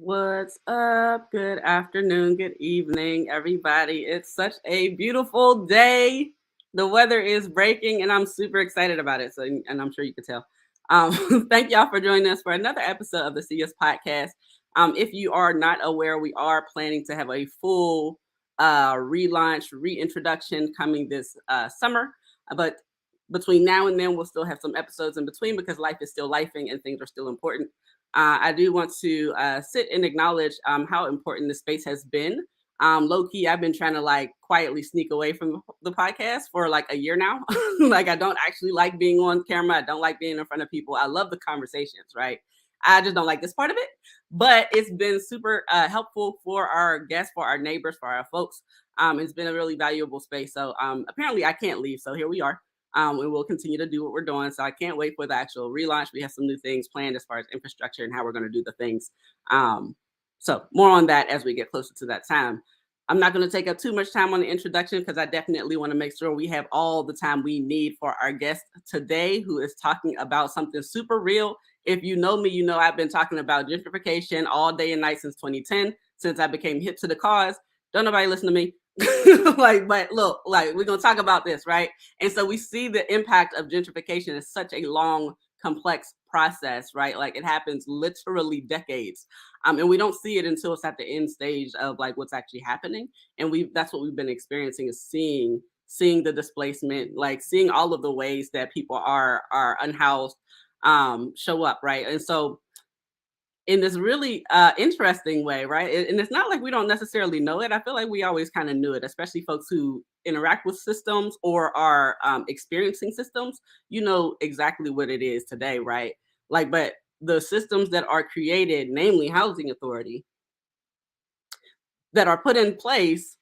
What's up? Good afternoon, good evening, everybody. It's such a beautiful day. The weather is breaking, and I'm super excited about it. So, and I'm sure you can tell. Thank y'all for joining us for another episode of the CS Podcast. If you are not aware, we are planning to have a full relaunch, reintroduction coming this summer. But between now and then, we'll still have some episodes in between because life is still lifing and things are still important. I do want to sit and acknowledge how important this space has been. Low key, I've been trying to like quietly sneak away from the podcast for like a year now. Like, I don't actually like being on camera. I don't like being in front of people. I love the conversations, right? I just don't like this part of it. But it's been super helpful for our guests, for our neighbors, for our folks. It's been a really valuable space. So apparently, I can't leave. So here we are. And we'll continue to do what we're doing. So I can't wait for the actual relaunch. We have some new things planned as far as infrastructure and how we're going to do the things. So more on that as we get closer to that time. I'm not going to take up too much time on the introduction because I definitely want to make sure we have all the time we need for our guest today, who is talking about something super real. If you know me, you know I've been talking about gentrification all day and night since 2010, since I became hip to the cause. Don't nobody listen to me. But look, like, we're gonna talk about this, right? And so we see the impact of gentrification is such a long, complex process, right? Like, it happens literally decades. And we don't see it until it's at the end stage of like what's actually happening. And that's what we've been experiencing, is seeing the displacement, like seeing all of the ways that people are unhoused show up, right? And so in this really interesting way, right? And it's not like we don't necessarily know it. I feel like we always kind of knew it, especially folks who interact with systems or are experiencing systems. You know exactly what it is today, right? Like, but the systems that are created, namely housing authority, that are put in place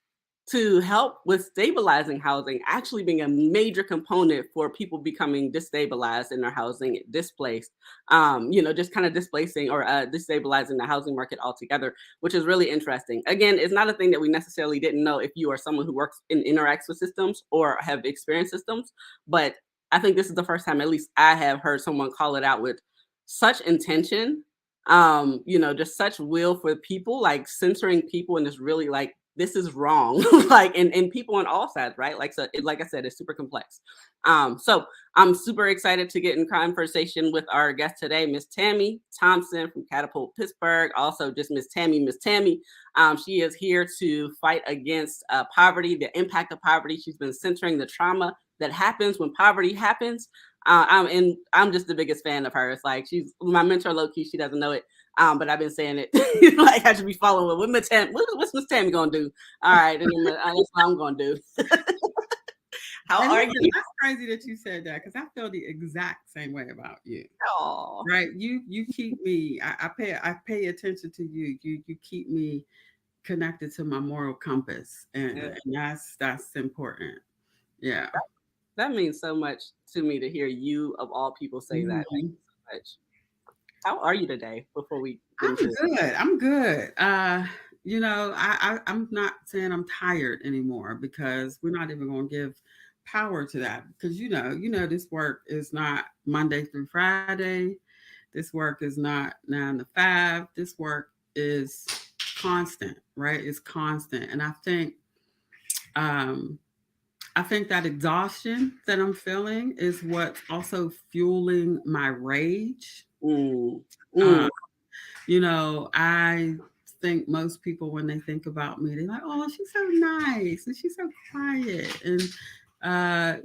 to help with stabilizing housing, actually being a major component for people becoming destabilized in their housing, displaced, just kind of displacing or destabilizing the housing market altogether, which is really interesting. Again, it's not a thing that we necessarily didn't know if you are someone who works and interacts with systems or have experienced systems, but I think this is the first time, at least I have heard someone call it out with such intention, just such will for people, like censoring people, and it's really like, this is wrong. Like, and people on all sides, right? Like, so like I said, it's super complex. So I'm super excited to get in conversation with our guest today, Miss Tammy Thompson from Catapult Pittsburgh. Also just Miss Tammy. She is here to fight against poverty, the impact of poverty. She's been centering the trauma that happens when poverty happens. I'm just the biggest fan of hers. Like, she's my mentor, low key. She doesn't know it, but I've been saying it. Like, I should be following what what's Miss Tammy gonna do? All right, and then, that's what I'm gonna do. How are you? That's crazy that you said that, because I feel the exact same way about you. Oh, Right? You keep me. I pay attention to you. You keep me connected to my moral compass, yeah. and that's important. Yeah. That means so much to me to hear you, of all people, say that. Thank Mhm. you so much. How are you today? Before we get I'm into it. good. I'm good. I'm not saying I'm tired anymore, because we're not even going to give power to that, because this work is not Monday through Friday. This work is not 9 to 5. This work is constant, right? It's constant, and um, I think that exhaustion that I'm feeling is what's also fueling my rage. Mm, Uh, mm. I think most people, when they think about me, they're like, "Oh, she's so nice and she's so quiet." And I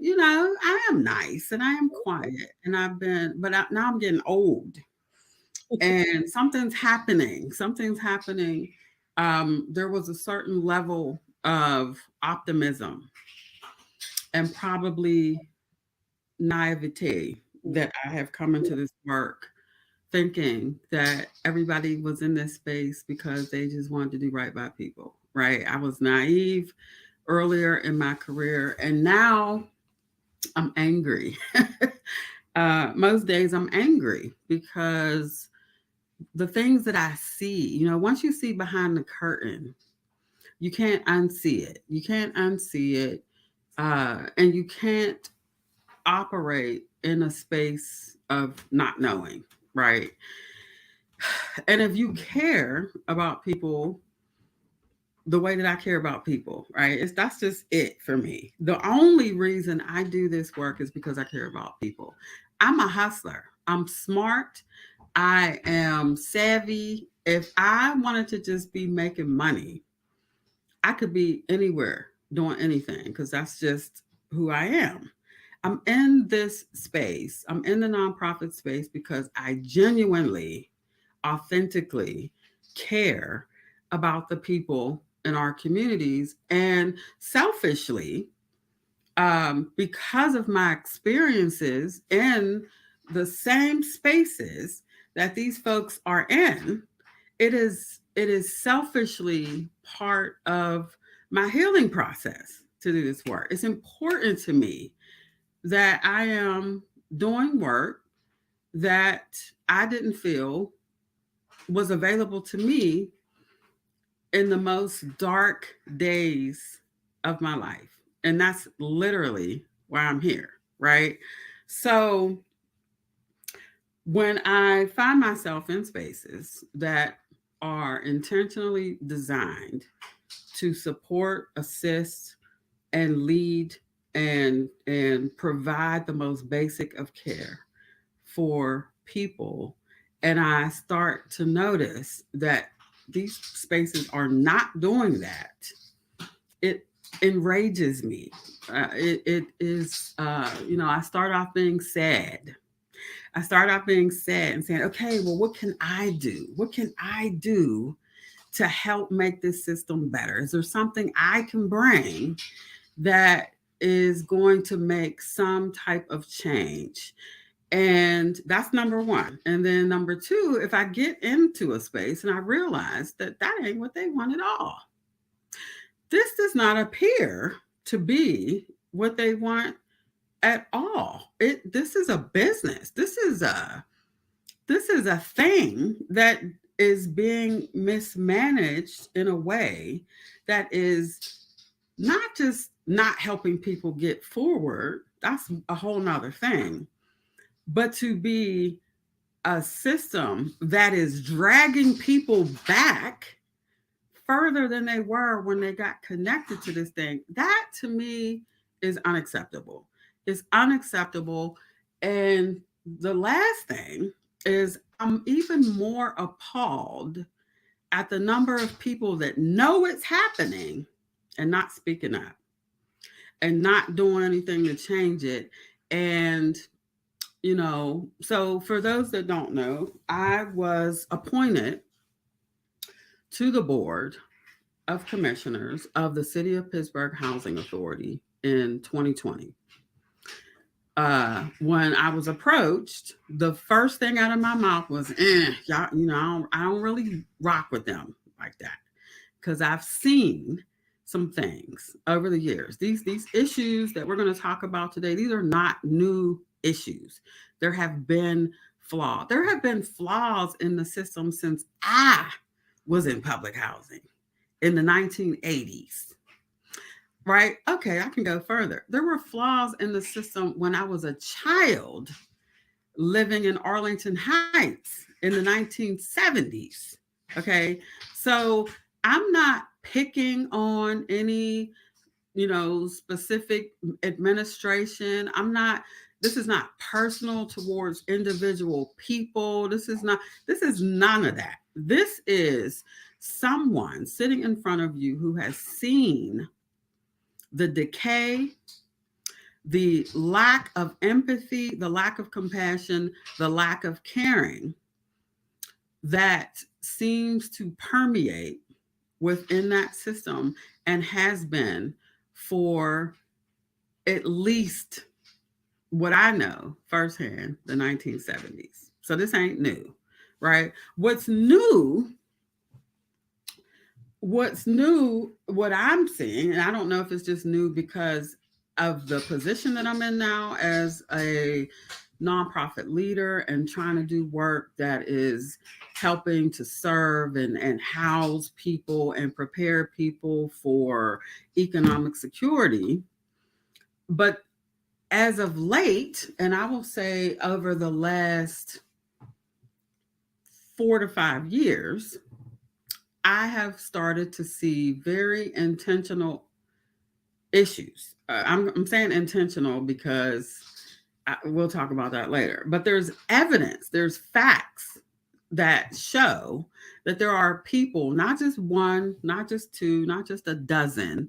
am nice and I am quiet, and now I'm getting old, and something's happening. Something's happening. There was a certain level of optimism and probably naivete Mm. that I have come into this work thinking that everybody was in this space because they just wanted to do right by people, right? I was naive earlier in my career, and now I'm angry. Most days I'm angry because the things that I see, once you see behind the curtain, you can't unsee it. You can't unsee it. And you can't operate in a space of not knowing, right? And if you care about people the way that I care about people, right? That's just it for me. The only reason I do this work is because I care about people. I'm a hustler. I'm smart. I am savvy. If I wanted to just be making money, I could be anywhere doing anything because that's just who I am. I'm in this space. I'm in the nonprofit space because I genuinely, authentically care about the people in our communities and selfishly, because of my experiences in the same spaces that these folks are in, it is selfishly part of my healing process to do this work. It's important to me that I am doing work that I didn't feel was available to me in the most dark days of my life. And that's literally why I'm here, right? So when I find myself in spaces that are intentionally designed to support, assist, and lead and provide the most basic of care for people, and I start to notice that these spaces are not doing that, it enrages me. It is, I start off being sad. I start off being sad and saying, okay, well, what can I do? What can I do to help make this system better? Is there something I can bring that is going to make some type of change? And that's number one. And then number two, if I get into a space and I realize that that ain't what they want at all, this does not appear to be what they want at all. This is a business. This is a thing that is being mismanaged in a way that is not just not helping people get forward. That's a whole nother thing. But to be a system that is dragging people back further than they were when they got connected to this thing, that to me is unacceptable. It's unacceptable. And the last thing is, I'm even more appalled at the number of people that know it's happening and not speaking up and not doing anything to change it. And so for those that don't know, I was appointed to the board of commissioners of the City of Pittsburgh Housing Authority in 2020. When I was approached, the first thing out of my mouth was, y'all, I don't really rock with them like that because I've seen some things over the years. These issues that we're going to talk about today, these are not new issues. There have been flaws. There have been flaws in the system since I was in public housing in the 1980s. Right? Okay, I can go further. There were flaws in the system when I was a child living in Arlington Heights in the 1970s. Okay, so I'm not picking on any, specific administration. This is not personal towards individual people. This is none of that. This is someone sitting in front of you who has seen the decay, the lack of empathy, the lack of compassion, the lack of caring that seems to permeate within that system and has been for at least what I know firsthand, the 1970s. So this ain't new, right? What's new, what I'm seeing, and I don't know if it's just new because of the position that I'm in now as a nonprofit leader and trying to do work that is helping to serve and house people and prepare people for economic security. But as of late, and I will say over the last 4 to 5 years, I have started to see very intentional issues. I'm saying intentional because we'll talk about that later. But there's evidence, there's facts that show that there are people, not just one, not just two, not just a dozen,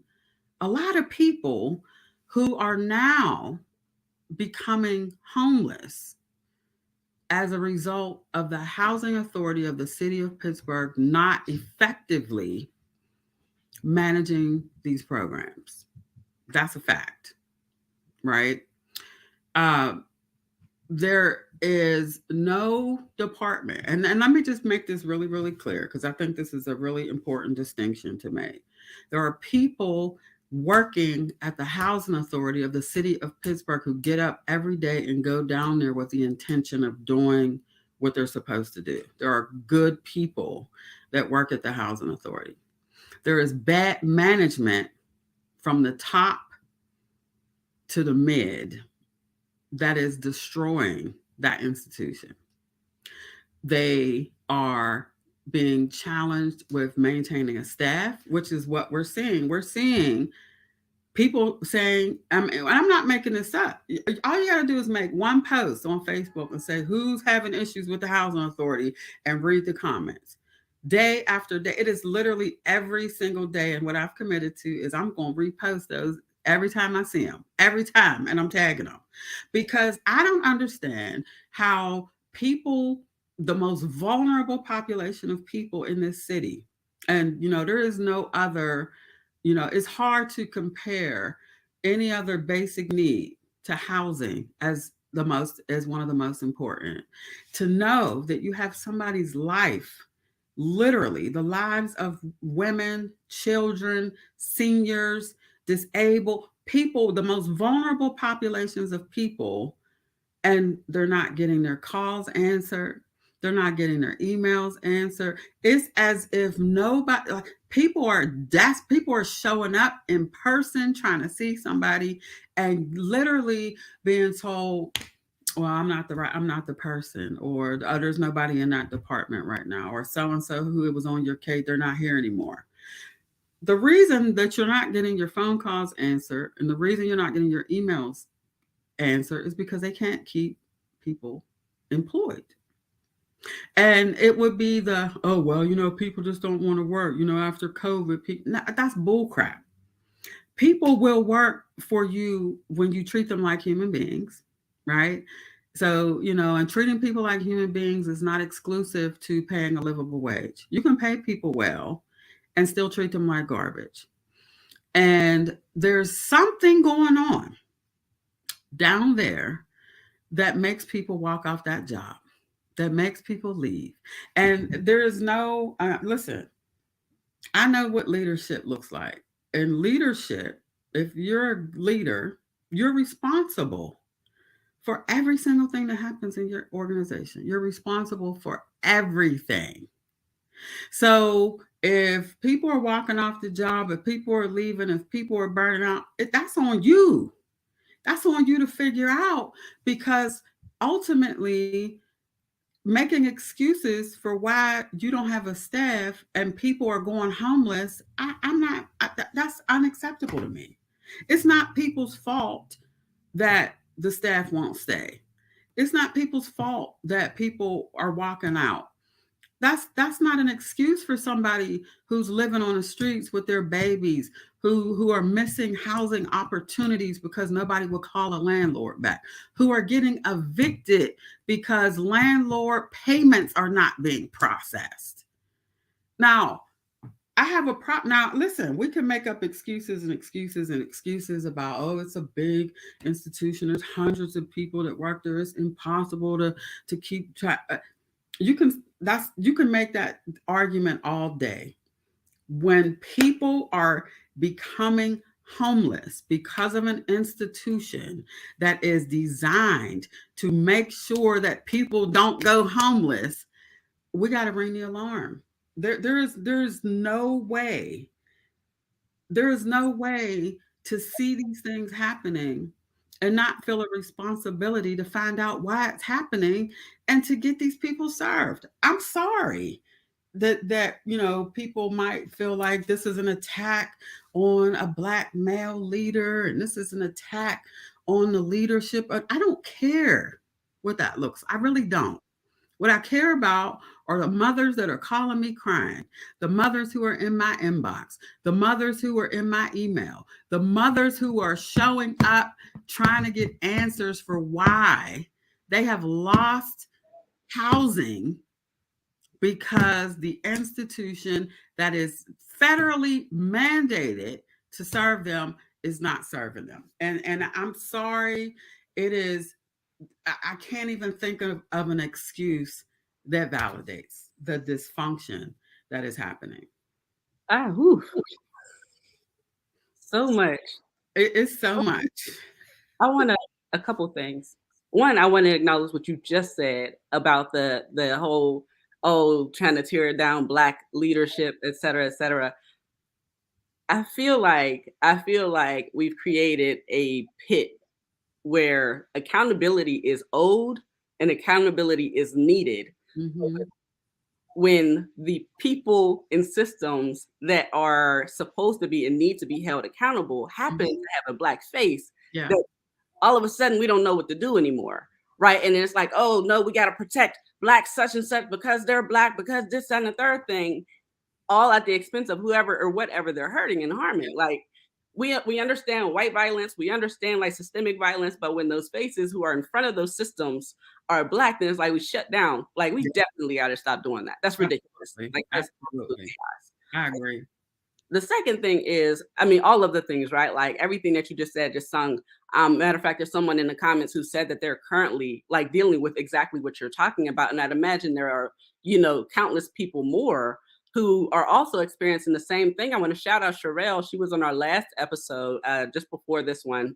a lot of people who are now becoming homeless as a result of the housing authority of the city of Pittsburgh not effectively managing these programs. That's a fact, right? Uh, there is no department, and let me just make this really, really clear because I think this is a really important distinction to make. There are people working at the housing authority of the city of Pittsburgh who get up every day and go down there with the intention of doing what they're supposed to do. There are good people that work at the housing authority. There is bad management from the top to the mid that is destroying that institution. They are being challenged with maintaining a staff, which is what we're seeing. We're seeing people saying, and I'm not making this up. All you got to do is make one post on Facebook and say who's having issues with the housing authority and read the comments. Day after day, it is literally every single day. And what I've committed to is I'm going to repost those every time I see them, every time, and I'm tagging them because I don't understand how people, the most vulnerable population of people in this city, and there is no other, it's hard to compare any other basic need to housing as one of the most important. To know that you have somebody's life, literally the lives of women, children, seniors, disabled people, the most vulnerable populations of people, and they're not getting their calls answered. They're not getting their emails answered. It's as if nobody, like, people are showing up in person trying to see somebody and literally being told, well, I'm not the person, or oh, there's nobody in that department right now, or so and so who it was on your case, they're not here anymore. The reason that you're not getting your phone calls answered and the reason you're not getting your emails answered is because they can't keep people employed. And it would be the, oh, well, people just don't want to work, after COVID. No, that's bull crap. People will work for you when you treat them like human beings, right? So, and treating people like human beings is not exclusive to paying a livable wage. You can pay people well and still treat them like garbage. And there's something going on down there that makes people walk off that job, that makes people leave. And there is no, listen, I know what leadership looks like. And leadership, if you're a leader, you're responsible for every single thing that happens in your organization. You're responsible for everything. So if people are walking off the job, if people are leaving, if people are burning out, that's on you. That's on you to figure out because ultimately, making excuses for why you don't have a staff and people are going homeless, I'm not, that's unacceptable to me. It's not people's fault that the staff won't stay. It's not people's fault that people are walking out. That's not an excuse for somebody who's living on the streets with their babies, who are missing housing opportunities because nobody will call a landlord back, who are getting evicted because landlord payments are not being processed. Now, I have a prop. Now, listen, we can make up excuses and excuses and excuses about, oh, it's a big institution. There's hundreds of people that work there. It's impossible to keep track. You can make that argument all day. When people are becoming homeless because of an institution that is designed to make sure that people don't go homeless, we got to ring the alarm. There's no way. There is no way to see these things happening and not feel a responsibility to find out why it's happening and to get these people served. I'm sorry that people might feel like this is an attack on a black male leader and this is an attack on the leadership. I don't care what that looks. I really don't. What I care about are the mothers that are calling me crying, the mothers who are in my inbox, the mothers who are in my email, the mothers who are showing up trying to get answers for why they have lost housing because the institution that is federally mandated to serve them is not serving them. And I'm sorry, it is I can't even think of an excuse that validates the dysfunction that is happening. Ah, whew, so much. It's so much. I want to a couple things. One, I want to acknowledge what you just said about the whole trying to tear down black leadership, et cetera, et cetera. I feel like we've created a pit where accountability is owed and accountability is needed Hmm. when the people in systems that are supposed to be and need to be held accountable happen to Hmm. have a black face, Yeah. that all of a sudden we don't know what to do anymore. Right. And it's like, oh no, we got to protect black such and such because they're black, because this and the third thing, all at the expense of whoever or whatever they're hurting and harming. Like we understand white violence, we understand like systemic violence, but when those faces who are in front of those systems are black, then it's like we shut down. Like we Yeah. definitely got to stop doing that. That's ridiculous. Absolutely. Like that's absolutely Absolutely. I agree. the second thing is, I mean, all of the things, right? Like everything that you just said, just sung. Matter of fact, there's someone in the comments who said that they're currently like dealing with exactly what you're talking about. And I'd imagine there are, countless people more who are also experiencing the same thing. I want to shout out Sherelle. She was on our last episode, just before this one,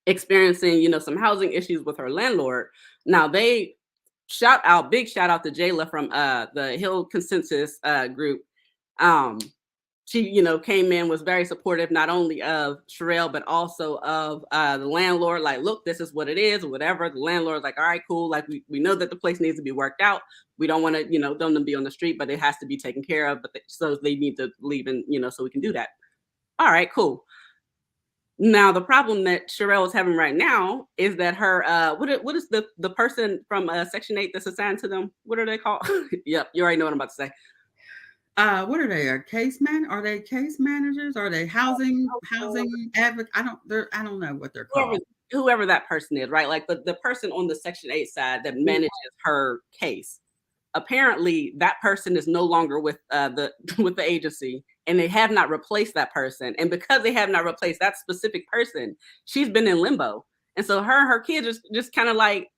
experiencing, some housing issues with her landlord. Now they big shout out to Jayla from the Hill Consensus group. Um, she, came in, was very supportive, not only of Sherelle, but also of the landlord. Like, look, this is what it is, or whatever. The landlord's like, all right, cool. Like, we know that the place needs to be worked out. We don't want to, them to be on the street, but it has to be taken care of. So they need to leave, and so we can do that. All right, cool. Now the problem that Sherelle is having right now is that her what is the person from Section 8 that's assigned to them? What are they called? Yep, you already know what I'm about to say. What are they? Are they case managers? Are they housing advocate? I don't know what they're whoever called. whoever that person is, right? Like the person on the Section 8 side that manages her case. Apparently, that person is no longer with the with the agency, and they have not replaced that person. And because they have not replaced that specific person, she's been in limbo. And so her kid just kind of like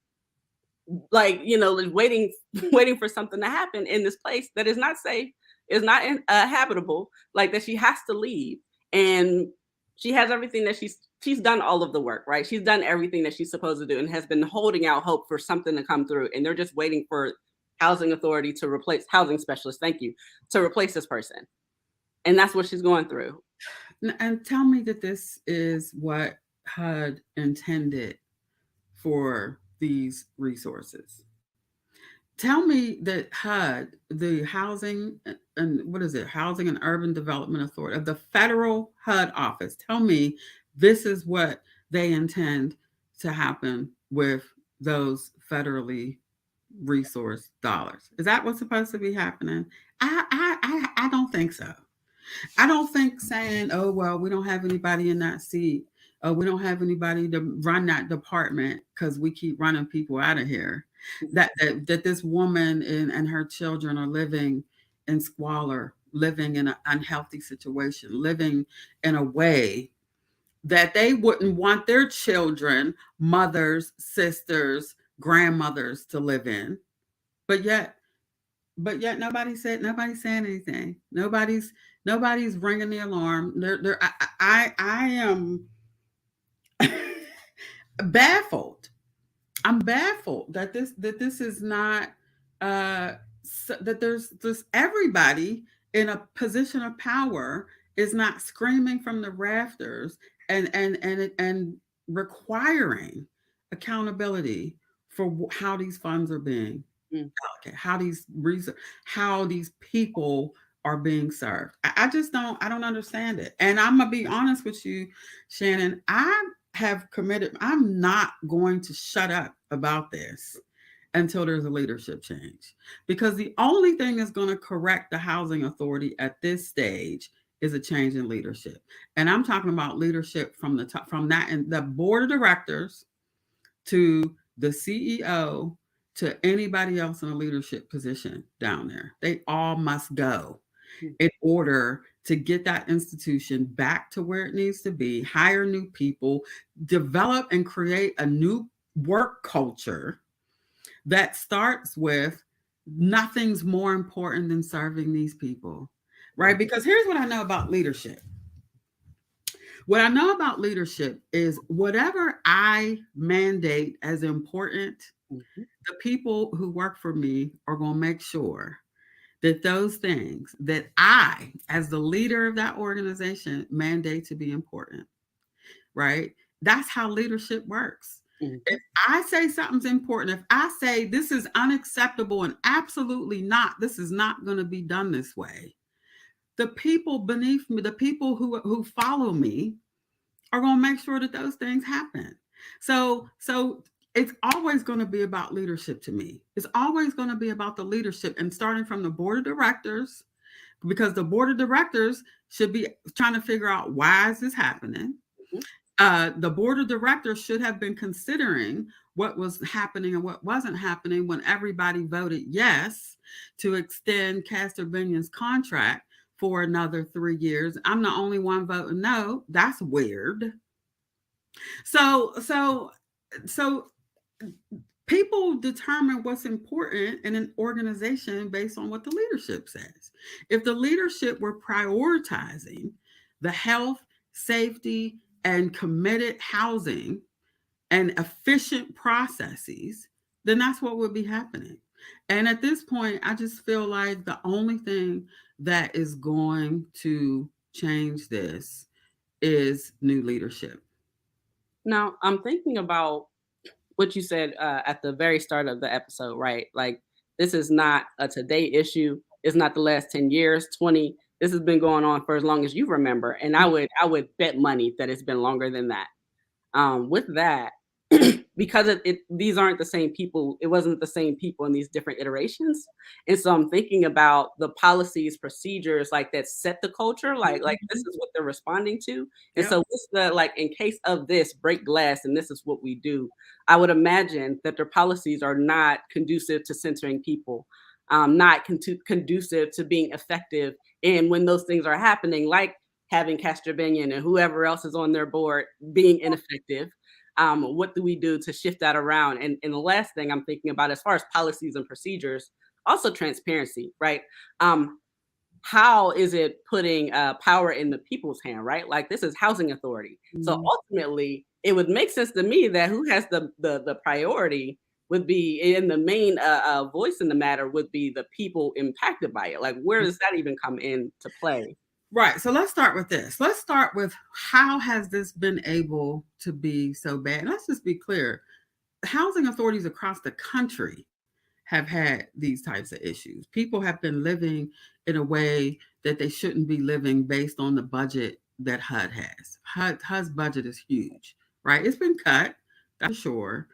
waiting waiting for something to happen in this place that is not safe, is not habitable, like that she has to leave. And she has everything that she's done all of the work, right? She's done everything that she's supposed to do and has been holding out hope for something to come through, and they're just waiting for housing authority to replace housing specialist, thank you, to replace this person. And that's what she's going through. And tell me that this is what HUD intended for these resources. Tell me that HUD, the Housing and what is it, Housing and Urban Development Authority of the federal HUD office, tell me this is what they intend to happen with those federally resource dollars. Is that what's supposed to be happening? I don't think so. I don't think saying, "Oh well, we don't have anybody in that seat. Oh, we don't have anybody to run that department because we keep running people out of here." That this woman and her children are living in squalor, living in an unhealthy situation, living in a way that they wouldn't want their children, mothers, sisters, grandmothers to live in. But yet nobody's saying anything. Nobody's ringing the alarm. I am baffled. I'm baffled that this is not that there's this everybody in a position of power is not screaming from the rafters and requiring accountability for how these funds are being Mm. allocated, how these people are being served. I just I don't understand it. And I'm gonna be honest with you, Shannon. I have committed. I'm not going to shut up about this until there's a leadership change. Because the only thing that's going to correct the housing authority at this stage is a change in leadership. And I'm talking about leadership from the top, from that and the board of directors to the CEO to anybody else in a leadership position down there. They all must go Mm. in order to get that institution back to where it needs to be, hire new people, develop and create a new work culture that starts with nothing's more important than serving these people, right? Because here's what I know about leadership. What I know about leadership is whatever I mandate as important, Mhm. the people who work for me are going to make sure that those things that I, as the leader of that organization, mandate to be important, right? That's how leadership works. Mhm. If I say something's important, if I say this is unacceptable and absolutely not, this is not going to be done this way, the people beneath me, the people who follow me, are going to make sure that those things happen. So it's always going to be about leadership to me. It's always going to be about the leadership and starting from the board of directors because the board of directors should be trying to figure out why is this happening. Mhm. The board of directors should have been considering what was happening and what wasn't happening when everybody voted yes to extend Castor Binion's contract for another 3 years. I'm the only one voting no. That's weird. So people determine what's important in an organization based on what the leadership says. If the leadership were prioritizing the health, safety, and committed housing and efficient processes, then that's what would be happening. And at this point, I just feel like the only thing that is going to change this is new leadership. Now, I'm thinking about what you said at the very start of the episode, right? Like, this is not a today issue. It's not the last 10 years, 20. This has been going on for as long as you remember. And I would bet money that it's been longer than that. With that, because these aren't the same people, it wasn't the same people in these different iterations. And so I'm thinking about the policies, procedures like that set the culture, like this Mhm. is what they're responding to. And Yep. so what's the like in case of this, break glass, and this is what we do. I would imagine that their policies are not conducive to centering people, not conducive to being effective. And when those things are happening, like having Castor Binion and whoever else is on their board being ineffective, what do we do to shift that around? And the last thing I'm thinking about as far as policies and procedures, also transparency, right? How is it putting power in the people's hand, right? Like this is housing authority. So Mhm. ultimately, it would make sense to me that who has the priority would be in the main voice in the matter would be the people impacted by it. Like where does that even come into play? Right. So let's start with this. Let's start with how has this been able to be so bad? And let's just be clear. Housing authorities across the country have had these types of issues. People have been living in a way that they shouldn't be living based on the budget that HUD has. HUD's budget is huge, right? It's been cut, that's for sure,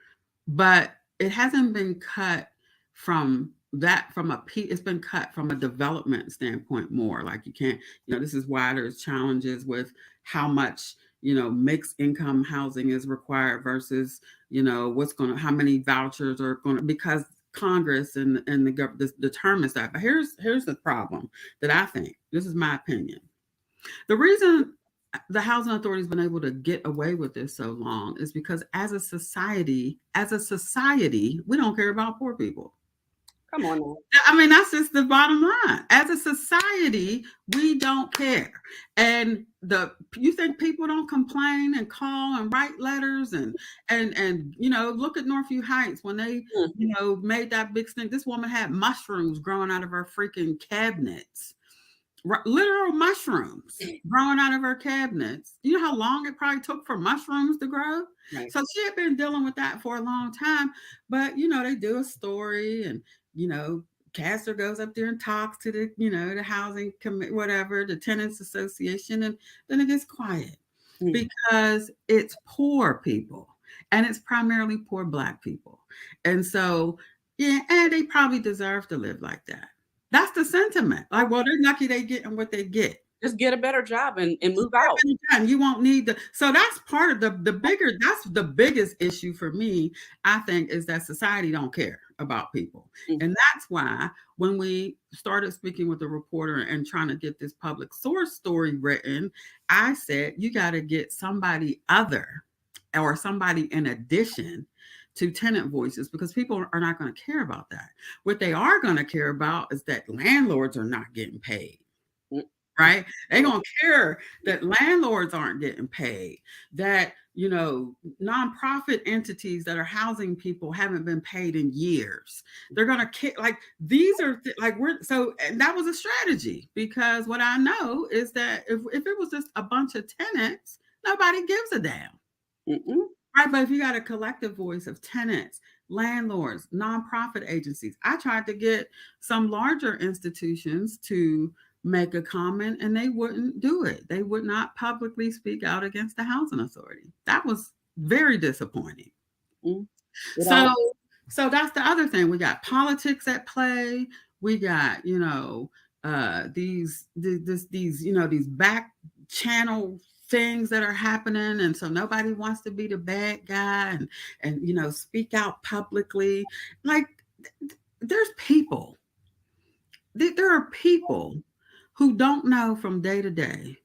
but it hasn't been cut from it's been cut from a development standpoint more. Like you can't, this is why there's challenges with how much, mixed income housing is required versus, what's going to, how many vouchers are going to, because Congress and the government determines that. But here's the problem that I think. This is my opinion. The reason the housing authority has been able to get away with this so long is because as a society, we don't care about poor people. Come on now. I mean, that's just the bottom line. As a society, we don't care. And the you think people don't complain and call and write letters and look at Northview Heights when they Mm. made that big stink. This woman had mushrooms growing out of her freaking cabinets literal mushrooms growing out of her cabinets. You know how long it probably took for mushrooms to grow? Right. So she had been dealing with that for a long time. But, they do a story and, you know, Castor goes up there and talks to the housing commit, whatever, the tenants association, and then it gets quiet Mm. because it's poor people and it's primarily poor Black people. And so, yeah, and they probably deserve to live like that. That's the sentiment. Like, well, they're lucky they getting what they get. Just get a better job and Just move out. time. You won't need the. So that's part of the bigger. That's the biggest issue for me. I think is that society don't care about people, Mm. and that's why when we started speaking with the reporter and trying to get this public source story written, I said you got to get somebody other or somebody in addition to tenant voices because people are not going to care about that. What they are going to care about is that landlords are not getting paid, Mm. right? They're going to care that landlords aren't getting paid, that, nonprofit entities that are housing people haven't been paid in years. They're going to like these are like and that was a strategy because what I know is that if it was just a bunch of tenants, nobody gives a damn. Mm-mm. Right, but if you got a collective voice of tenants, landlords, nonprofit agencies, I tried to get some larger institutions to make a comment and they wouldn't do it. They would not publicly speak out against the housing authority. That was very disappointing. Mm. It So all. that's the other thing. We got politics at play. We got, these back channel things that are happening. And so nobody wants to be the bad guy and speak out publicly. Like there's people. There are people who don't know from day to day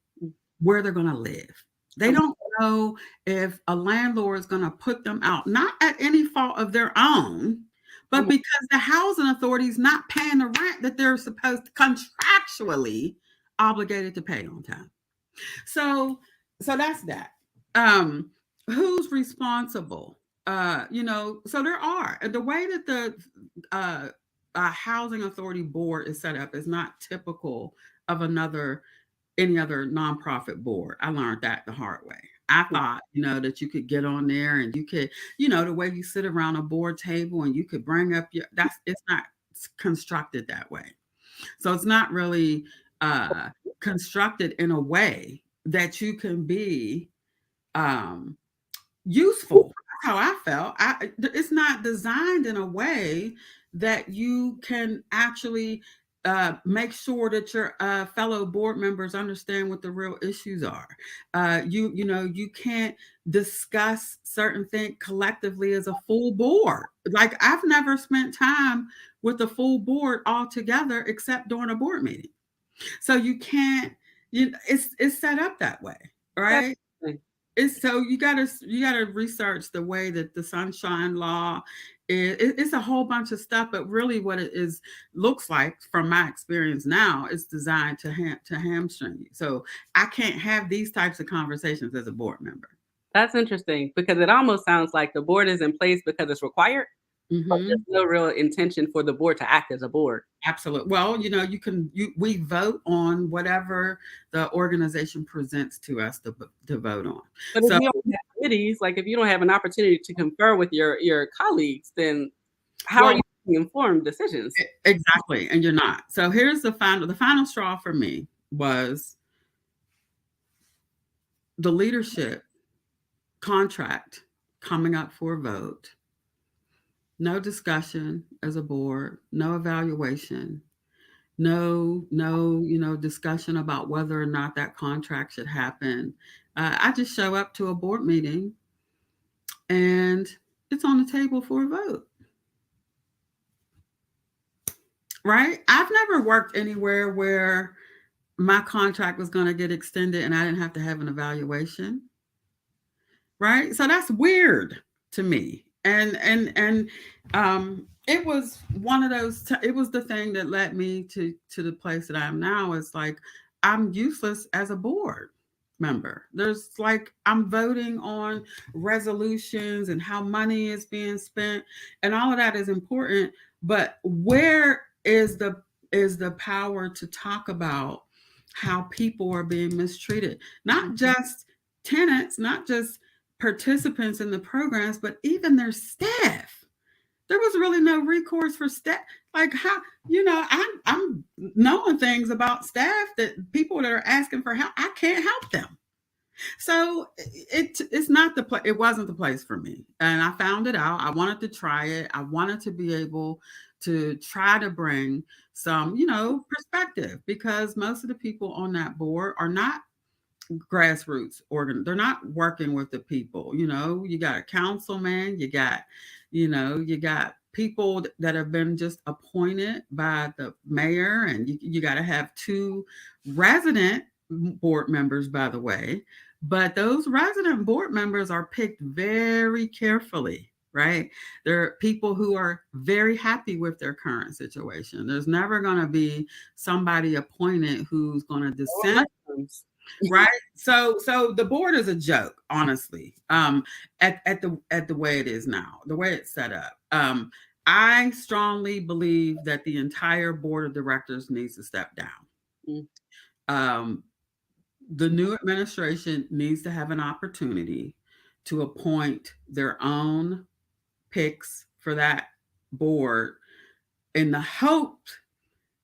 where they're going to live. They Come don't know if a landlord is going to put them out, not at any fault of their own, but on. because the housing authority is not paying the rent that they're supposed to contractually obligated to pay on time. So, that's that. Um, who's responsible? So there are the way that the uh, housing authority board is set up is not typical of any other nonprofit board. I learned that the hard way. I thought, that you could get on there and you could, the way you sit around a board table and you could bring up it's not constructed that way. So it's not really constructed in a way that you can be um, useful. That's how I felt. It's not designed in a way that you can actually make sure that your fellow board members understand what the real issues are. You can't discuss certain things collectively as a full board. Like I've never spent time with the full board all together except during a board meeting. So you can't. It's set up that way, That's right? It's so you gotta research the way that the sunshine law is. It's a whole bunch of stuff, but really what it is looks like from my experience now, it's designed to hamstring you. So I can't have these types of conversations as a board member. that's interesting because it almost sounds like the board is in place because it's required, but there's Hmm. no real intention for the board to act as a board. Absolutely. Well, we vote on whatever the organization presents to us to vote on. But if So you don't have committees, like if you don't have an opportunity to confer with your colleagues, then how are well, you making informed decisions? exactly, and you're not. So here's the final straw for me was the leadership contract coming up for a vote. No discussion as a board, no evaluation, no discussion about whether or not that contract should happen. I just show up to a board meeting and it's on the table for a vote. Right? I've never worked anywhere where my contract was going to get extended and I didn't have to have an evaluation. Right? So that's weird to me. And it was one of those it was the thing that led me to the place that I am now. It's like I'm useless as a board member. There's like I'm voting on resolutions and how money is being spent and all of that is important, but where is the power to talk about how people are being mistreated, not Mhm. just tenants, not just participants in the programs, but even their staff. There was really no recourse for staff. Like how, I'm knowing things about staff that people that are asking for help, I can't help them. So it's not the place. It wasn't the place for me, and I found it out. I wanted to try it. I wanted to be able to try to bring some, perspective, because most of the people on that board are not grassroots organ. They're not working with the people. You got a councilman, you got people that have been just appointed by the mayor, and you got to have two resident board members, by the way. But those resident board members are picked very carefully, right? They're people who are very happy with their current situation. There's never going to be somebody appointed who's going to Or dissent, mushrooms. right? So the board is a joke, honestly. At the way it is now, the way it's set up. I strongly believe that the entire board of directors needs to step down. Mm, um, the new administration needs to have an opportunity to appoint their own picks for that board, in the hope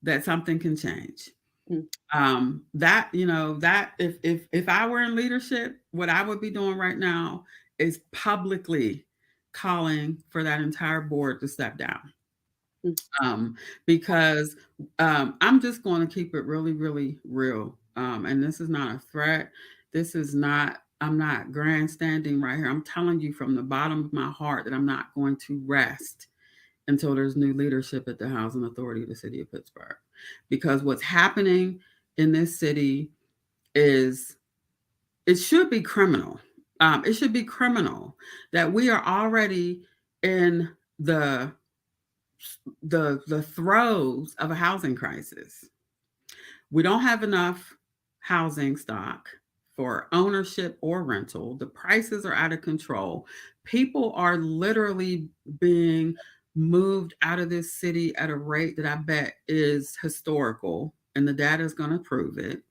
that something can change. mm, That, that if I were in leadership, what I would be doing right now is publicly calling for that entire board to step down. mm. Because I'm just going to keep it really, really real. And this is not a threat. This is not, I'm not grandstanding right here. I'm telling you from the bottom of my heart that I'm not going to rest until there's new leadership at the Housing Authority of the City of Pittsburgh. Because what's happening in this city is, it should be criminal. It should be criminal that we are already in the the throes of a housing crisis. We don't have enough housing stock for ownership or rental. The prices are out of control. People are literally being moved out of this city at a rate that I bet is historical, and the data is going to prove it.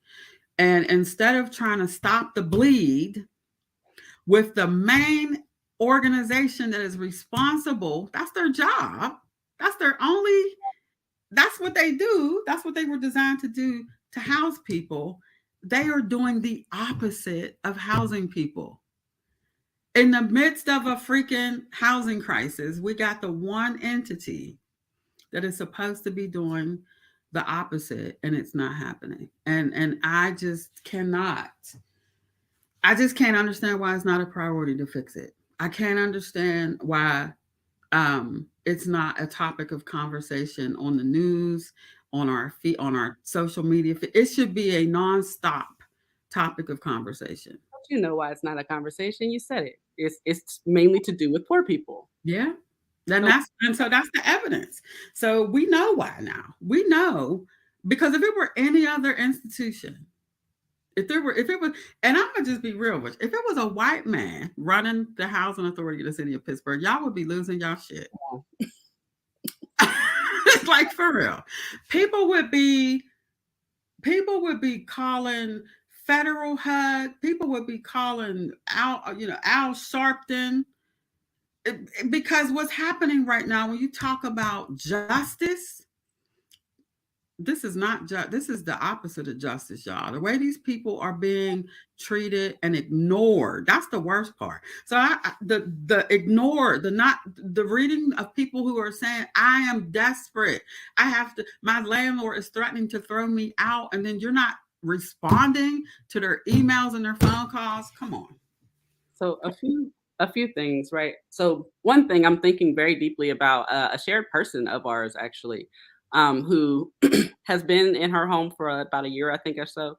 And instead of trying to stop the bleed with the main organization that is responsible, that's their job. That's their only, that's what they do. That's what they were designed to do, to house people. They are doing the opposite of housing people. In the midst of a freaking housing crisis, we got the one entity that is supposed to be doing the opposite, and it's not happening. And I just can't understand why it's not a priority to fix it. I can't understand why it's not a topic of conversation on the news, on our feet, on our social media. It should be a nonstop topic of conversation. But you know why it's not a conversation. You said it. It's mainly to do with poor people. Yeah. Then So that's the evidence. So we know why now. We know, because if it were any other institution, if it was, and I'm gonna just be real with you, if it was a white man running the housing authority of the city of Pittsburgh, y'all would be losing y'all shit. Like, for real. People would be people would be calling federal HUD, people would be calling Al Sharpton. Because what's happening right now, when you talk about justice, this is not just, this is the opposite of justice, y'all. The way these people are being treated and ignored, that's the worst part. So the ignore, the not, the reading of people who are saying, I am desperate, I have to, my landlord is threatening to throw me out, and then you're not responding to their emails and their phone calls. Come on. so a few things, right? So one thing I'm thinking very deeply about, a shared person of ours actually, who has been in her home for about a year, I think, or so.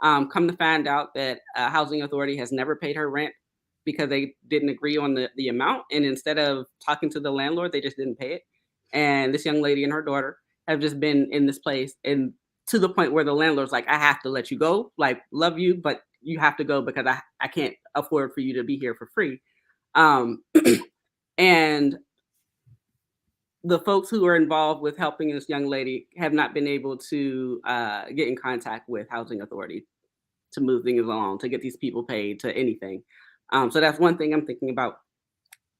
Come to find out that housing authority has never paid her rent because they didn't agree on the amount, and instead of talking to the landlord, they just didn't pay it. And this young lady and her daughter have just been in this place, and to the point where the landlord's like, I have to let you go. Like, love you, but you have to go because I can't afford for you to be here for free. Um, and the folks who are involved with helping this young lady have not been able to get in contact with housing authority to move things along, to get these people paid, to anything. So that's one thing I'm thinking about.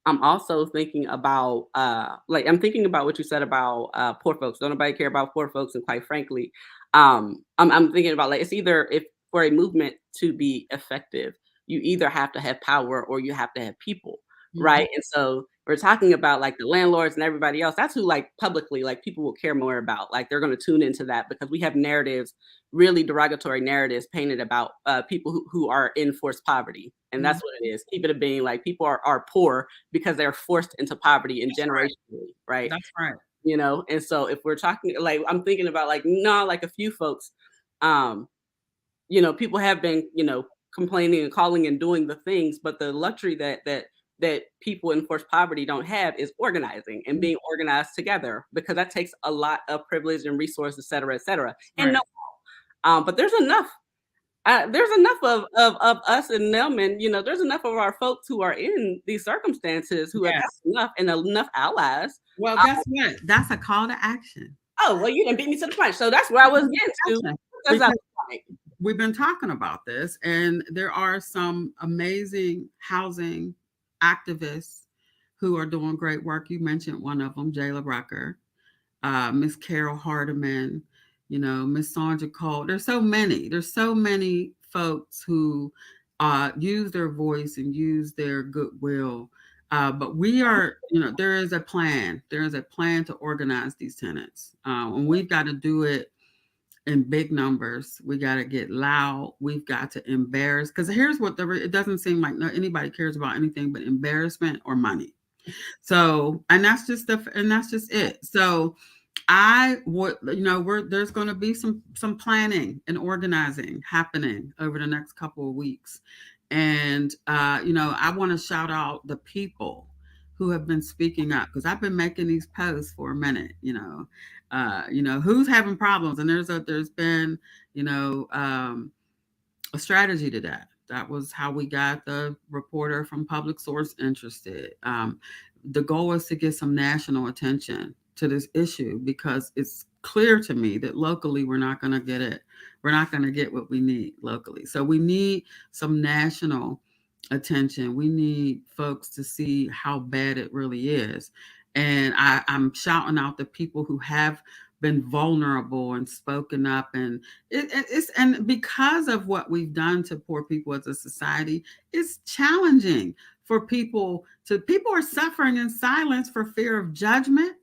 I'm also thinking about, like, I'm thinking about what you said about poor folks. Don't nobody care about poor folks, and quite frankly, I'm thinking about, like, it's either, if for a movement to be effective, you either have to have power or you have to have people, Mhm. right? And so we're talking about like the landlords and everybody else. That's who, like, publicly, like, people will care more about. Like, they're going to tune into that because we have narratives, really derogatory narratives painted about people who are in forced poverty, and that's Mhm. what it is. Keep it a being, like, people are poor because they're forced into poverty and That's right. generationally, right? That's right. You know, and so if we're talking, like, I'm thinking about, like, no, like a few folks, um, people have been, complaining and calling and doing the things, but the luxury that people in forced poverty don't have is organizing and Mhm. being organized together, because that takes a lot of privilege and resources, et cetera, et cetera. And no, Right. but there's enough. There's enough of us and them, and there's enough of our folks who are in these circumstances who have Yes. enough and enough allies. Well, guess what? That's a call to action. Oh, well, you didn't beat me to the punch. So that's where I was getting to. Action. What does that Because look like? we've been talking about this, and there are some amazing housing activists who are doing great work. You mentioned one of them, Jayla Rucker, Miss Carol Hardiman, Miss Sandra Cole. There's so many. There's so many folks who use their voice and use their goodwill. But we are, there is a plan. There is a plan to organize these tenants, and we've got to do it in big numbers. We got to get loud. We've got to embarrass. Because here's what it doesn't seem like anybody cares about anything but embarrassment or money. So, and that's just it. So, I would, there's going to be some planning and organizing happening over the next couple of weeks, and I want to shout out the people who have been speaking up, because I've been making these posts for a minute. Who's having problems, and there's been you know a strategy to that. That was how we got the reporter from Public Source interested. The goal is to get some national attention to this issue, because it's clear to me that locally we're not going to get it. We're not going to get what we need locally. So we need some national attention. We need folks to see how bad it really is. And I'm shouting out the people who have been vulnerable and spoken up, and it's and because of what we've done to poor people as a society, it's challenging for people are suffering in silence for fear of judgment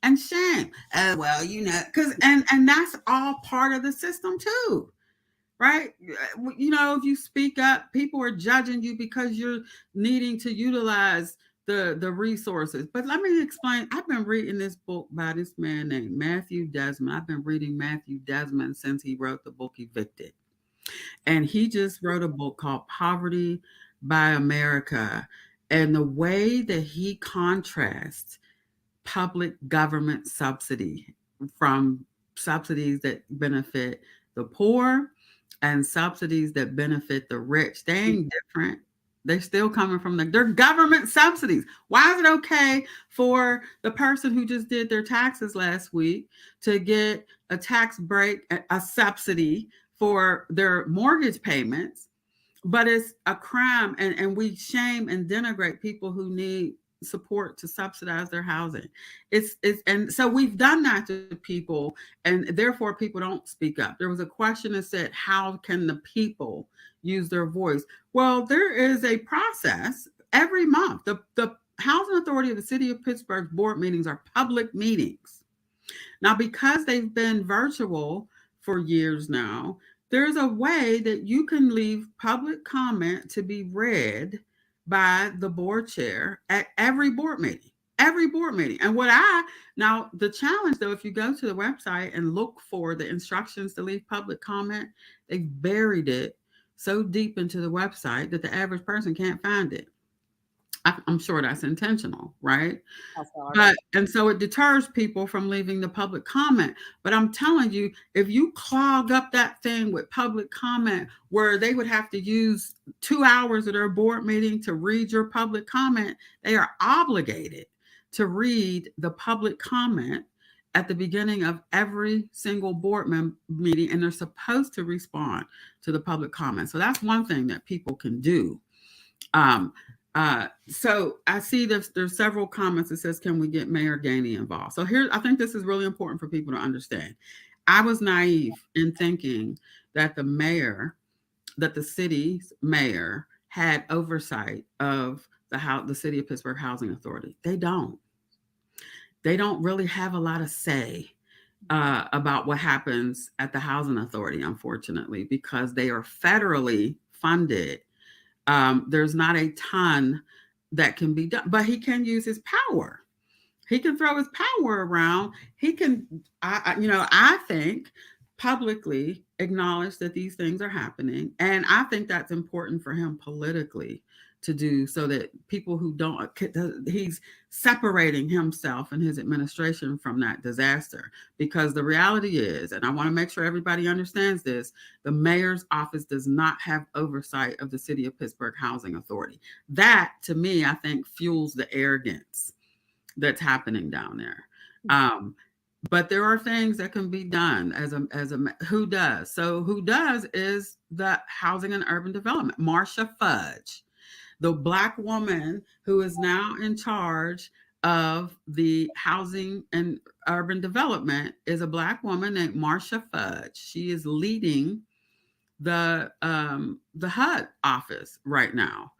and shame. Oh well, because and that's all part of the system too, right? If you speak up, people are judging you because you're needing to utilize the resources. But let me explain. I've been reading this book by this man named Matthew Desmond. I've been reading Matthew Desmond since he wrote the book Evicted. And he just wrote a book called Poverty by America. And the way that he contrasts public government subsidy from subsidies that benefit the poor and subsidies that benefit the rich. They ain't different. They're still coming from they're government subsidies. Why is it okay for the person who just did their taxes last week to get a tax break, a subsidy for their mortgage payments, but it's a crime, and we shame and denigrate people who need support to subsidize their housing. It's and so we've done that to people, and therefore people don't speak up. There was a question that said, how can the people use their voice? Well, there is a process every month. The housing authority of the city of Pittsburgh's board meetings are public meetings. Now, because they've been virtual for years now, there's a way that you can leave public comment to be read by the board chair at every board meeting. Every board meeting. And now the challenge though, if you go to the website and look for the instructions to leave public comment, they've buried it so deep into the website that the average person can't find it. I'm sure that's intentional, right? That's all right. But and so it deters people from leaving the public comment. But I'm telling you, if you clog up that thing with public comment where they would have to use 2 hours of their board meeting to read your public comment, they are obligated to read the public comment at the beginning of every single meeting, and they're supposed to respond to the public comment. So that's one thing that people can do. Um, so I see there's several comments that says, "Can we get Mayor Gainey involved?" So here, I think this is really important for people to understand. I was naive in thinking that the city's mayor had oversight of the city of Pittsburgh Housing Authority. They don't. They don't really have a lot of say about what happens at the housing authority, unfortunately, because they are federally funded. There's not a ton that can be done, but he can use his power. He can throw his power around. He can, I think, publicly acknowledge that these things are happening, and I think that's important for him politically to do, so that people who don't, he's separating himself and his administration from that disaster. Because the reality is, and I want to make sure everybody understands this, the mayor's office does not have oversight of the city of Pittsburgh Housing Authority. That, to me, I think fuels the arrogance that's happening down there. But there are things that can be done as a who does. So who does is the Housing and Urban Development, Marcia Fudge, the Black woman who is now in charge of the Housing and Urban Development, is a Black woman named Marcia Fudge. She is leading the HUD office right now.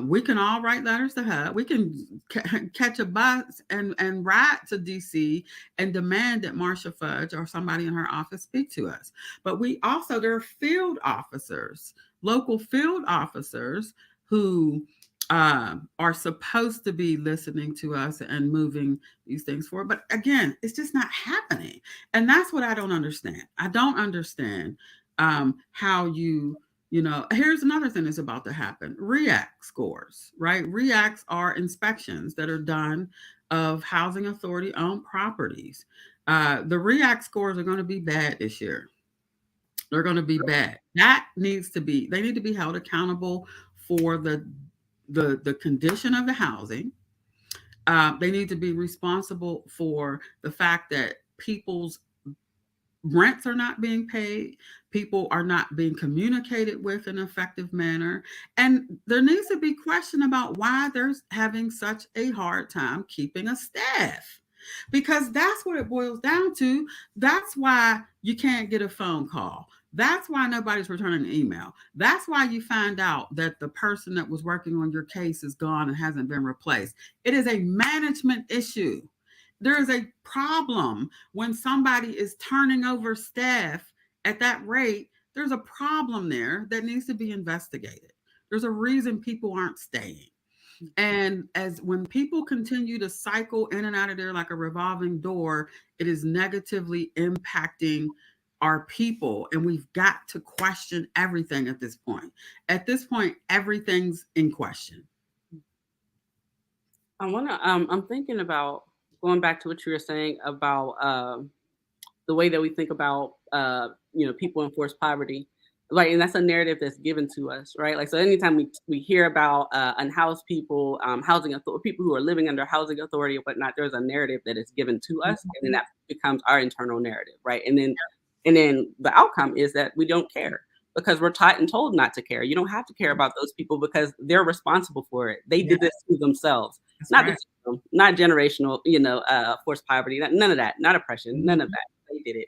We can all write letters to HUD. We can catch a bus and ride to DC and demand that Marcia Fudge or somebody in her office speak to us. But there are field officers, local field officers, who are supposed to be listening to us and moving these things forward. But again, it's just not happening. And that's what I don't understand. I don't understand how here's another thing that's about to happen. REACT scores, right? REACTs are inspections that are done of housing authority owned properties. The REACT scores are going to be bad this year. They're going to be bad. They need to be held accountable for the condition of the housing. They need to be responsible for the fact that people's rents are not being paid, people are not being communicated with in an effective manner, and there needs to be question about why they're having such a hard time keeping a staff, because that's what it boils down to. That's why you can't get a phone call. That's why nobody's returning an email. That's why you find out that the person that was working on your case is gone and hasn't been replaced. It is a management issue. There is a problem when somebody is turning over staff at that rate. There's a problem there that needs to be investigated. There's a reason people aren't staying. And as when people continue to cycle in and out of there like a revolving door, it is negatively impacting our people. And we've got to question everything at this point. At this point, everything's in question. I'm thinking about going back to what you were saying about the way that we think about people in forced poverty, like, and that's a narrative that's given to us, right? Like, so anytime we hear about unhoused people, people who are living under housing authority or whatnot, there's a narrative that is given to us, and then that becomes our internal narrative, right? And then the outcome is that we don't care, because we're taught and told not to care. You don't have to care about those people because they're responsible for it. They did this to themselves. That's not right. Not generational, forced poverty, none of that, not oppression, none of that. They did it.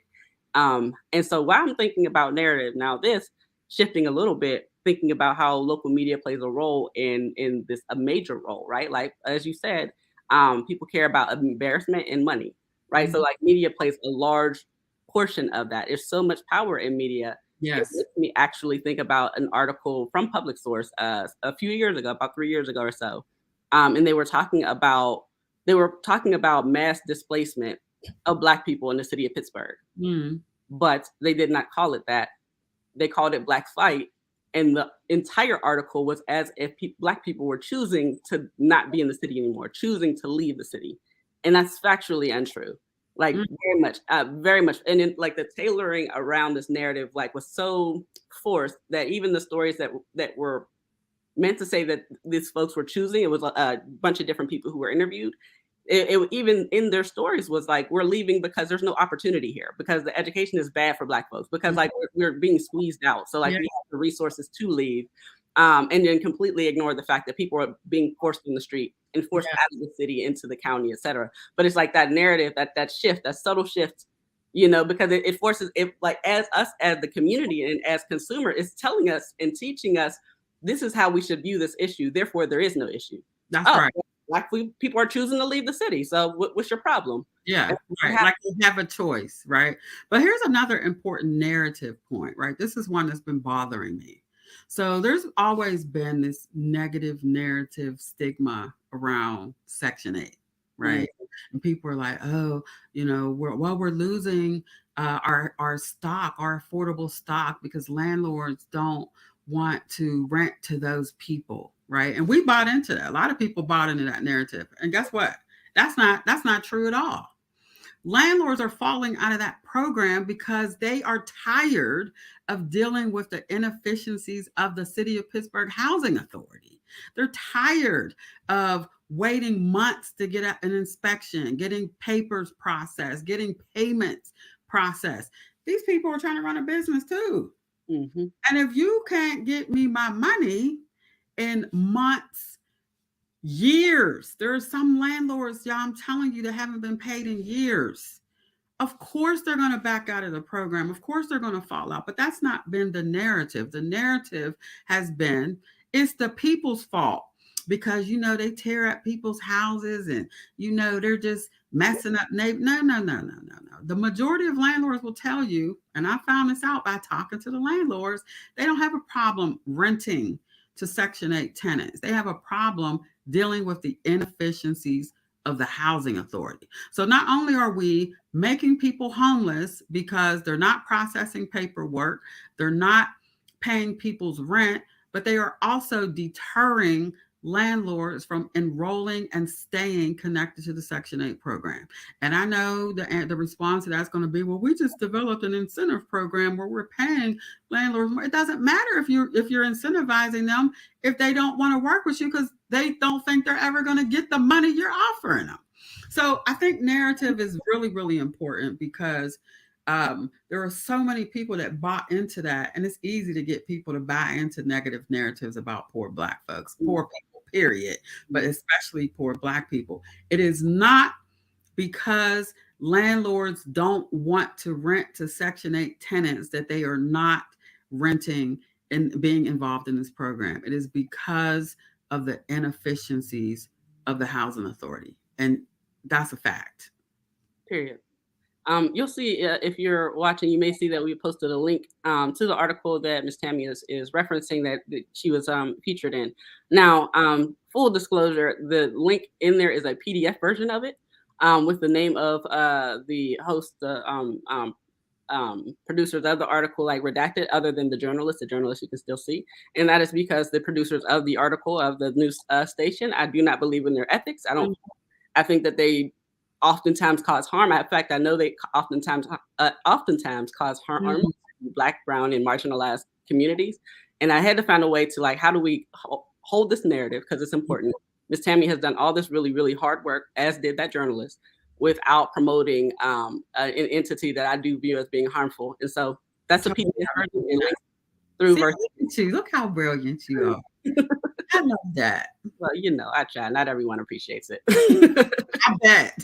And so while I'm thinking about narrative now, this shifting a little bit, thinking about how local media plays a role in this, a major role, right? Like, as you said, people care about embarrassment and money, right? Mm-hmm. So like media plays a large portion of that. There's so much power in media. Yes. It makes me actually think about an article from Public Source a few years ago, about 3 years ago or so. And they were talking about mass displacement of Black people in the city of Pittsburgh. But they did not call it that. They called it Black flight. And the entire article was as if Black people were choosing to not be in the city anymore, choosing to leave the city. And that's factually untrue. Like very much. And then like the tailoring around this narrative like was so forced that even the stories that were meant to say that these folks were choosing, it was a bunch of different people who were interviewed. even in their stories was like, we're leaving because there's no opportunity here, because the education is bad for Black folks, because like we're being squeezed out. So like Yeah, we have the resources to leave, and then completely ignore the fact that people are being forced in the street and forced yeah, out of the city into the county, etc. But it's like that narrative, that shift, that subtle shift, you know, because it forces it, like as us as the community and as consumer, it's telling us and teaching us this is how we should view this issue. Therefore, there is no issue. that's Oh, right. Black people are choosing to leave the city. So what's your problem? Yeah, And what right. Like happened? they have a choice, right? But here's another important narrative point, right? This is one that's been bothering me. So there's always been this negative narrative stigma around Section 8, Mm, right? And people are like, oh, we're losing our stock, our affordable stock, because landlords don't want to rent to those people, right? And we bought into that. A lot of people bought into that narrative. And guess what? That's not true at all. Landlords are falling out of that program because they are tired of dealing with the inefficiencies of the City of Pittsburgh Housing Authority. They're tired of waiting months to get an inspection, getting papers processed, getting payments processed. These people are trying to run a business too. mm-hmm. And if you can't get me my money in months, years. There are some landlords, y'all, I'm telling you, that haven't been paid in years. Of course, they're going to back out of the program. Of course, they're going to fall out. But that's not been the narrative. The narrative has been it's the people's fault because, they tear up people's houses and, they're just messing up. No, no, no, no, no, no. The majority of landlords will tell you, and I found this out by talking to the landlords, they don't have a problem renting to Section 8 tenants. They have a problem dealing with the inefficiencies of the housing authority. So not only are we making people homeless because they're not processing paperwork, they're not paying people's rent, but they are also deterring landlords from enrolling and staying connected to the Section 8 program. And I know the response to that's going to be, well, we just developed an incentive program where we're paying landlords more. It doesn't matter if you're incentivizing them if they don't want to work with you because they don't think they're ever going to get the money you're offering them. So I think narrative is really, really important because there are so many people that bought into that, and it's easy to get people to buy into negative narratives about poor Black folks, poor people, period, but especially poor Black people. It is not because landlords don't want to rent to Section 8 tenants that they are not renting and being involved in this program. It is because of the inefficiencies of the housing authority. And that's a fact. Period. You'll see if you're watching, you may see that we posted a link to the article that Miss Tammy is referencing that she was featured in. Now, full disclosure, the link in there is a PDF version of it with the name of the host, producers of the article, like redacted, other than the journalist. The journalist you can still see, and that is because the producers of the article of the news station, I do not believe in their ethics. I think that they oftentimes cause harm. In fact, I know they oftentimes cause harm Mhm. to Black, brown, and marginalized communities. And I had to find a way to, like, how do we hold this narrative, because it's important. Miss Tammy has done all this really, really hard work, as did that journalist, without promoting an entity that I do view as being harmful. And so that's a Totally PDF version and understand. links through See, version. look at you. Look how brilliant you are. I love that. Well, I try. Not everyone appreciates it. I bet.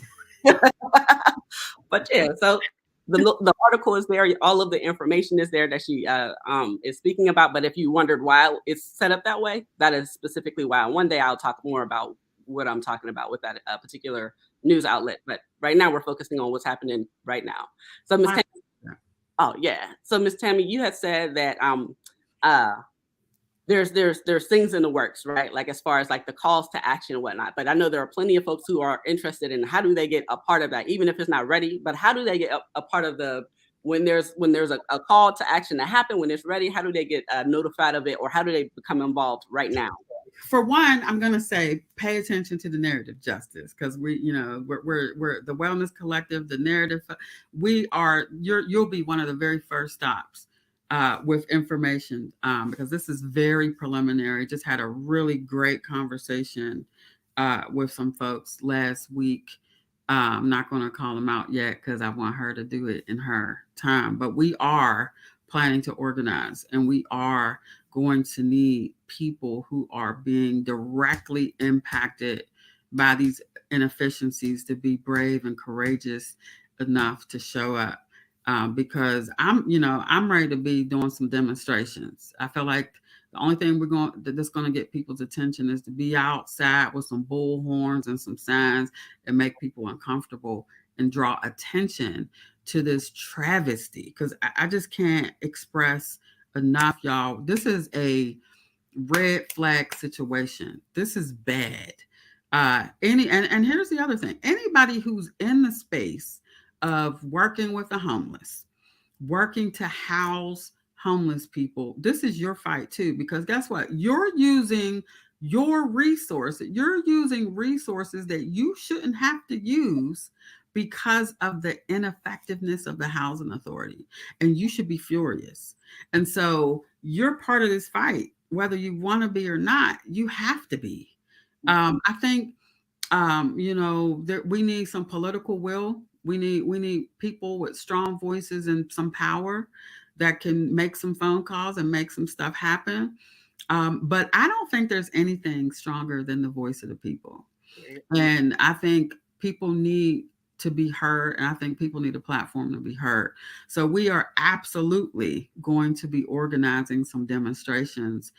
But yeah, so the article is there. All of the information is there that she is speaking about. But if you wondered why it's set up that way, that is specifically why. One day I'll talk more about what I'm talking about with that particular news outlet. But right now we're focusing on what's happening right now. So Miss I- Tammy, oh yeah. So Miss Tammy, you had said that uh there's things in the works, right? Like as far as like the calls to action and whatnot. But I know there are plenty of folks who are interested in how do they get a part of that, even if it's not ready. But how do they get a part of the when there's a call to action to happen when it's ready? How do they get notified of it, or how do they become involved right now? For one, I'm going to say pay attention to the narrative justice because we're the Wellness Collective, the narrative. You'll be one of the very first stops with information because this is very preliminary. Just had a really great conversation with some folks last week. I'm not going to call them out yet because I want her to do it in her time. But we are planning to organize, and we are going to need people who are being directly impacted by these inefficiencies to be brave and courageous enough to show up. Because I'm ready to be doing some demonstrations. I feel like the only thing that's going to get people's attention is to be outside with some bullhorns and some signs and make people uncomfortable and draw attention to this travesty. Because I just can't express enough, y'all. This is a red flag situation. This is bad. And here's the other thing: anybody who's in the space of working with the homeless, working to house homeless people, this is your fight too, because guess what? You're using resources that you shouldn't have to use because of the ineffectiveness of the housing authority. And you should be furious. And so you're part of this fight, whether you want to be or not, you have to be. I think we need some political will. We need people with strong voices and some power that can make some phone calls and make some stuff happen. But I don't think there's anything stronger than the voice of the people. Period. And I think people need to be heard, and I think people need a platform to be heard. So we are absolutely going to be organizing some demonstrations,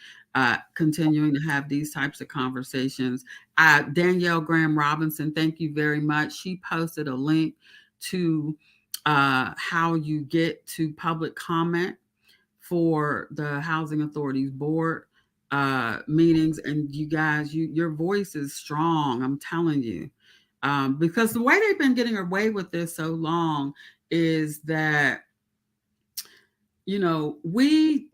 continuing to have these types of conversations. Danielle Graham Robinson, thank you very much. She posted a link to how you get to public comment for the Housing Authorities Board meetings. And you guys, your voice is strong. I'm telling you, because the way they've been getting away with this so long is that we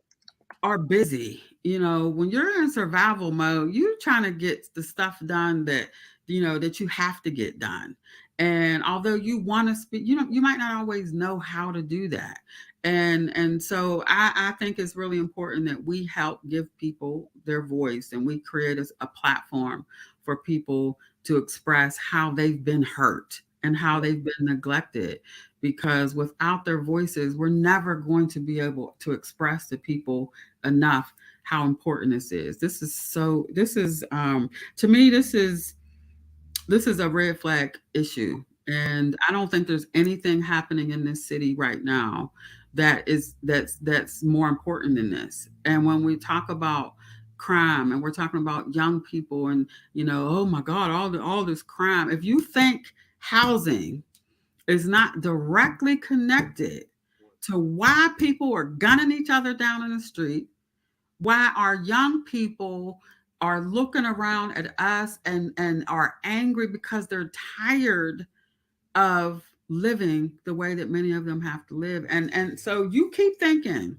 are busy. When you're in survival mode, you're trying to get the stuff done that you have to get done. And although you want to speak, you might not always know how to do that. And so I think it's really important that we help give people their voice, and we create a platform for people to express how they've been hurt and how they've been neglected, because without their voices, we're never going to be able to express to people enough how important this is. To me, this is a red flag issue. And I don't think there's anything happening in this city right now that's more important than this. And when we talk about crime, and we're talking about young people, and oh my God, all this crime. If you think housing is not directly connected to why people are gunning each other down in the street, why our young people are looking around at us and are angry because they're tired of living the way that many of them have to live. And so you keep thinking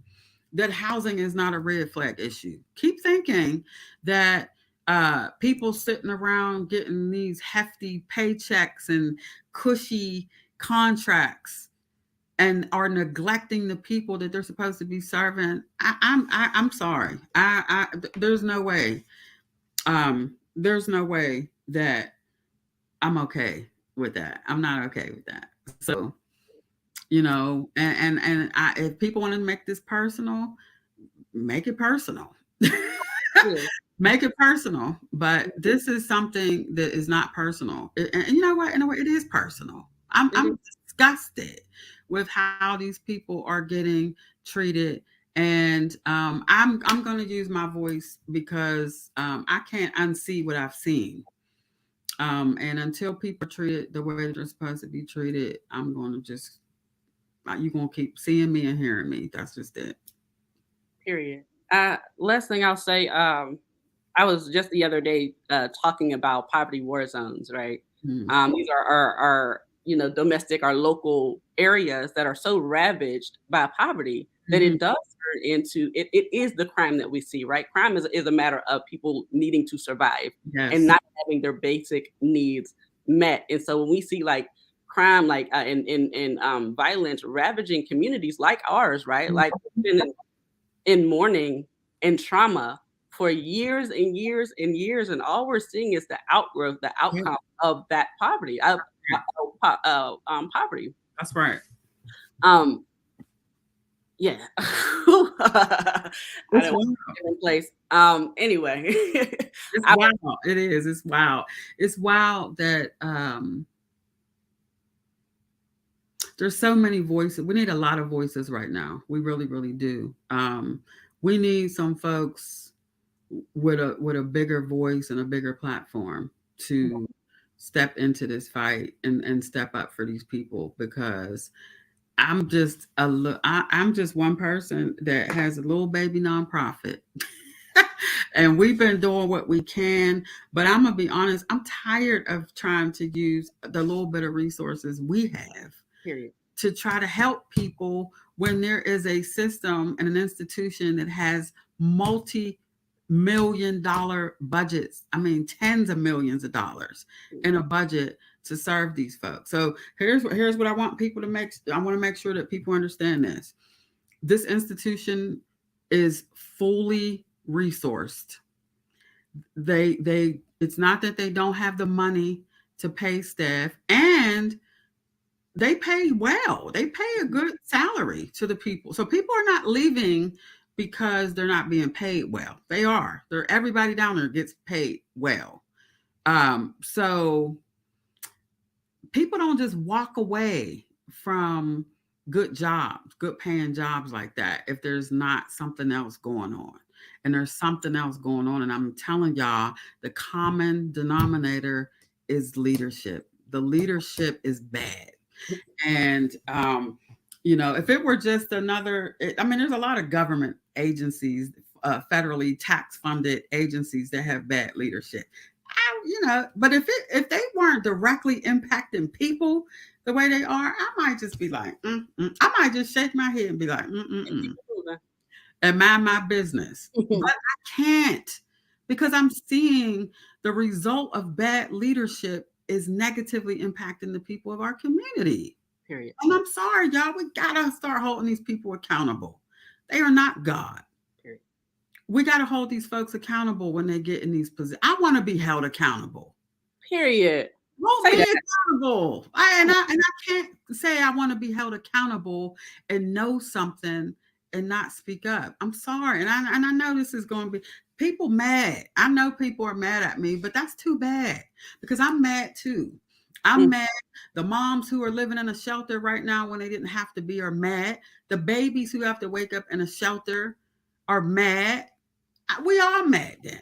that housing is not a red flag issue. Keep thinking that people sitting around getting these hefty paychecks and cushy contracts and are neglecting the people that they're supposed to be serving. I'm sorry. There's no way. There's no way that I'm okay with that. I'm not okay with that. So if people want to make this personal, make it personal. Yeah. Make it personal. But this is something that is not personal. And you know what? In a way, it is personal. It I'm is. disgusted with how these people are getting treated. And I'm going to use my voice because I can't unsee what I've seen. And until people are treated the way they're supposed to be treated, I'm going to just you're going to keep seeing me and hearing me. That's just it. Period. Last thing I'll say, I was just the other day talking about poverty war zones, right? Mm-hmm. These are our domestic, our local areas that are so ravaged by poverty that Mm-hmm. it does turn into it is the crime that we see, right? Crime is a matter of people needing to survive and Yes. not having their basic needs met. And so when we see like crime, like and violence ravaging communities like ours, right? Like we've been in mourning and trauma for years and years and years, and all we're seeing is the outgrowth, the Yeah, outcome of that poverty, right. poverty. That's right. Um, yeah, I It's don't want wild. to get in place. Anyway, It's I, wild. It is. It's wild. It's wild that there's so many voices. We need a lot of voices right now. We really, really do. We need some folks with a bigger voice and a bigger platform to step into this fight and step up for these people because I'm just one person that has a little baby nonprofit and we've been doing what we can, but I'm gonna be honest, I'm tired of trying to use the little bit of resources we have period. to try to help people when there is a system and an institution that has multi-million-dollar budgets. I mean, tens of millions of dollars in a budget to serve these folks. So here's what I want people to make. I want to make sure that people understand this. This institution is fully resourced. They it's not that they don't have the money to pay staff, and they pay well. They pay a good salary to the people. So people are not leaving because they're not being paid well. They are. They're everybody down there gets paid well. So people don't just walk away from good jobs, good paying jobs like that if there's not something else going on. And there's something else going on. And I'm telling y'all, the common denominator is leadership. The leadership is bad. And if it were just I mean, there's a lot of government agencies, federally tax funded agencies that have bad leadership. But if they weren't directly impacting people the way they are, I might just be like, I might just shake my head and be like, and mind my business. But I can't because I'm seeing the result of bad leadership is negatively impacting the people of our community. Period. And I'm sorry, y'all, we gotta start holding these people accountable. They are not God. Period. We gotta hold these folks accountable when they get in these positions. I want to be held accountable. Period. Hold Say me that. accountable. I can't say I want to be held accountable and know something and not speak up. I'm sorry, and I know this is going to be people mad. I know people are mad at me, but that's too bad because I'm mad too. I'm Mm, mad. The moms who are living in a shelter right now when they didn't have to be are mad. The babies who have to wake up in a shelter are mad. We all mad then.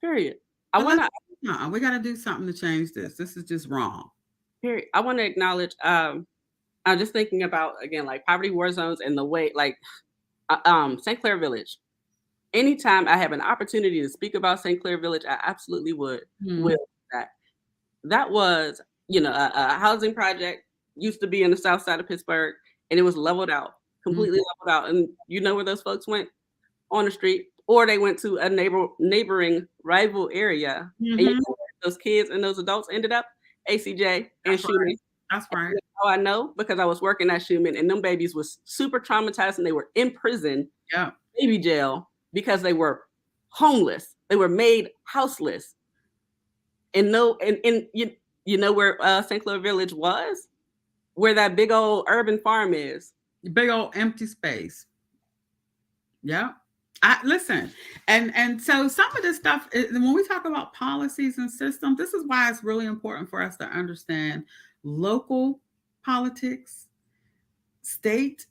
period. I But want let's to. we got to do something to change this. This is just wrong. Period. I want to acknowledge. I'm just thinking about again, like poverty war zones and the way, like, St. Clair Village. Anytime I have an opportunity to speak about St. Clair Village, I absolutely would. Hmm. Will that that was, a housing project, used to be in the south side of Pittsburgh, and it was leveled out, Mhm. completely leveled out. And you know where those folks went? On the street, or they went to a neighboring rival area. And you Mhm. know where those kids and those adults ended up? ACJ and That's right. Schumann. That's right. And how I know? Because I was working at Schumann, and them babies was super traumatized, and they were in prison, Yeah. baby jail, because they were homeless. They were made houseless. And no, and you know where St. Clair Village was? Where that big old urban farm is. Big old empty space. Yeah. I listen, and so some of this stuff when we talk about policies and systems, this is why it's really important for us to understand local politics, state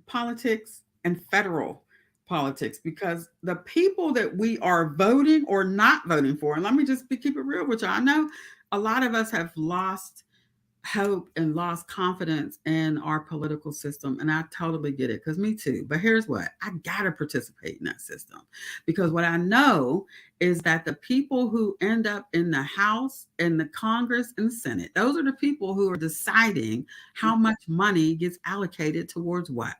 politics, and federal politics because the people that we are voting or not voting for, and let me just keep it real with you. I know a lot of us have lost hope and lost confidence in our political system. And I totally get it because me too. But here's what I got to participate in that system because what I know is that the people who end up in the House and the Congress and the Senate, those are the people who are deciding how much money gets allocated towards what.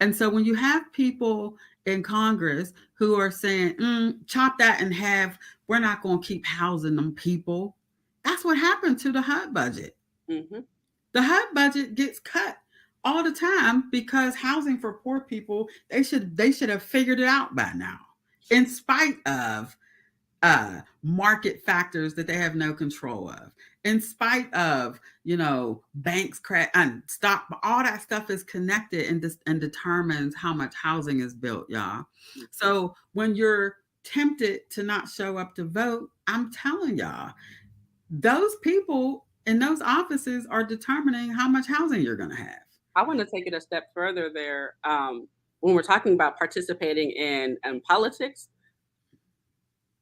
And so when you have people in Congress who are saying, chop that in half, we're not going to keep housing them people. That's what happened to the HUD budget. Mm-hmm. The HUD budget gets cut all the time because housing for poor people, they should have figured it out by now. in spite of market factors that they have no control of, in spite of, banks crash and stock, all that stuff is connected and determines how much housing is built, y'all. So when you're tempted to not show up to vote, I'm telling y'all, those people in those offices are determining how much housing you're going to have. I want to take it a step further there. When we're talking about participating in politics,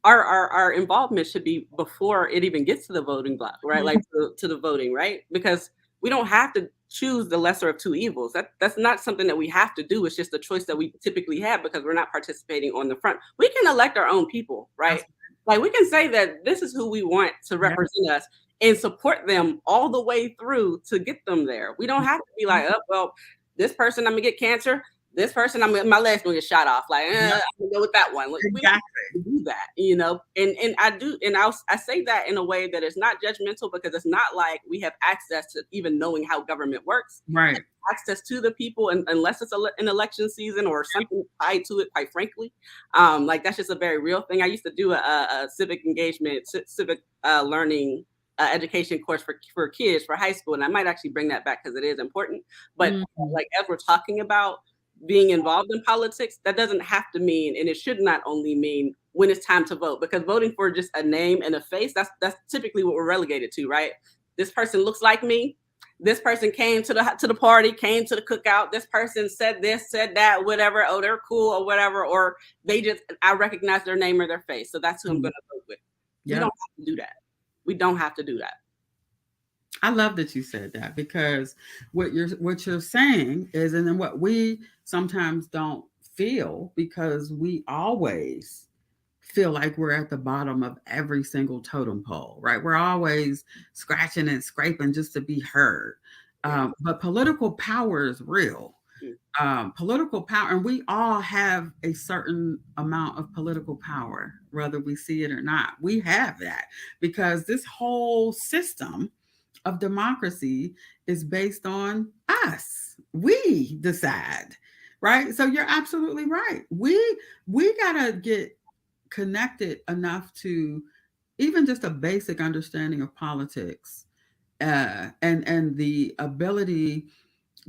our involvement should be before it even gets to the voting block, right? Like to the voting, right? Because we don't have to choose the lesser of two evils. That's not something that we have to do. It's just a choice that we typically have because we're not participating on the front. We can elect our own people, right? Like we can say that this is who we want to represent us and support them all the way through to get them there. We don't have to be like, oh, well, this person I'm gonna get cancer. This person, my leg's gonna get shot off. Like, I'm gonna go with that one. Like, we don't have to do that, And I do, and I say that in a way that is not judgmental because it's not like we have access to even knowing how government works. Right. Access to the people, and unless it's an election season or something tied to it, quite frankly, like that's just a very real thing. I used to do a civic engagement, civic learning. Education course for kids for high school, and I might actually bring that back because it is important. But like as we're talking about being involved in politics, that doesn't have to mean, and it should not only mean when it's time to vote, because voting for just a name and a face, that's typically what we're relegated to, right? This person looks like me. This person came to the party, came to the cookout. This person said this, said that, whatever. Oh, they're cool or whatever. Or I recognize their name or their face. So that's who I'm going to vote with. We don't have to do that. We don't have to do that. I love that you said that because what you're saying is, and then what we sometimes don't feel because we always feel like we're at the bottom of every single totem pole, right? We're always scratching and scraping just to be heard. But political power is real. Political power, and we all have a certain amount of political power, whether we see it or not. We have that because this whole system of democracy is based on us. We decide, right? So you're absolutely right. We gotta get connected enough to even just a basic understanding of politics, and the ability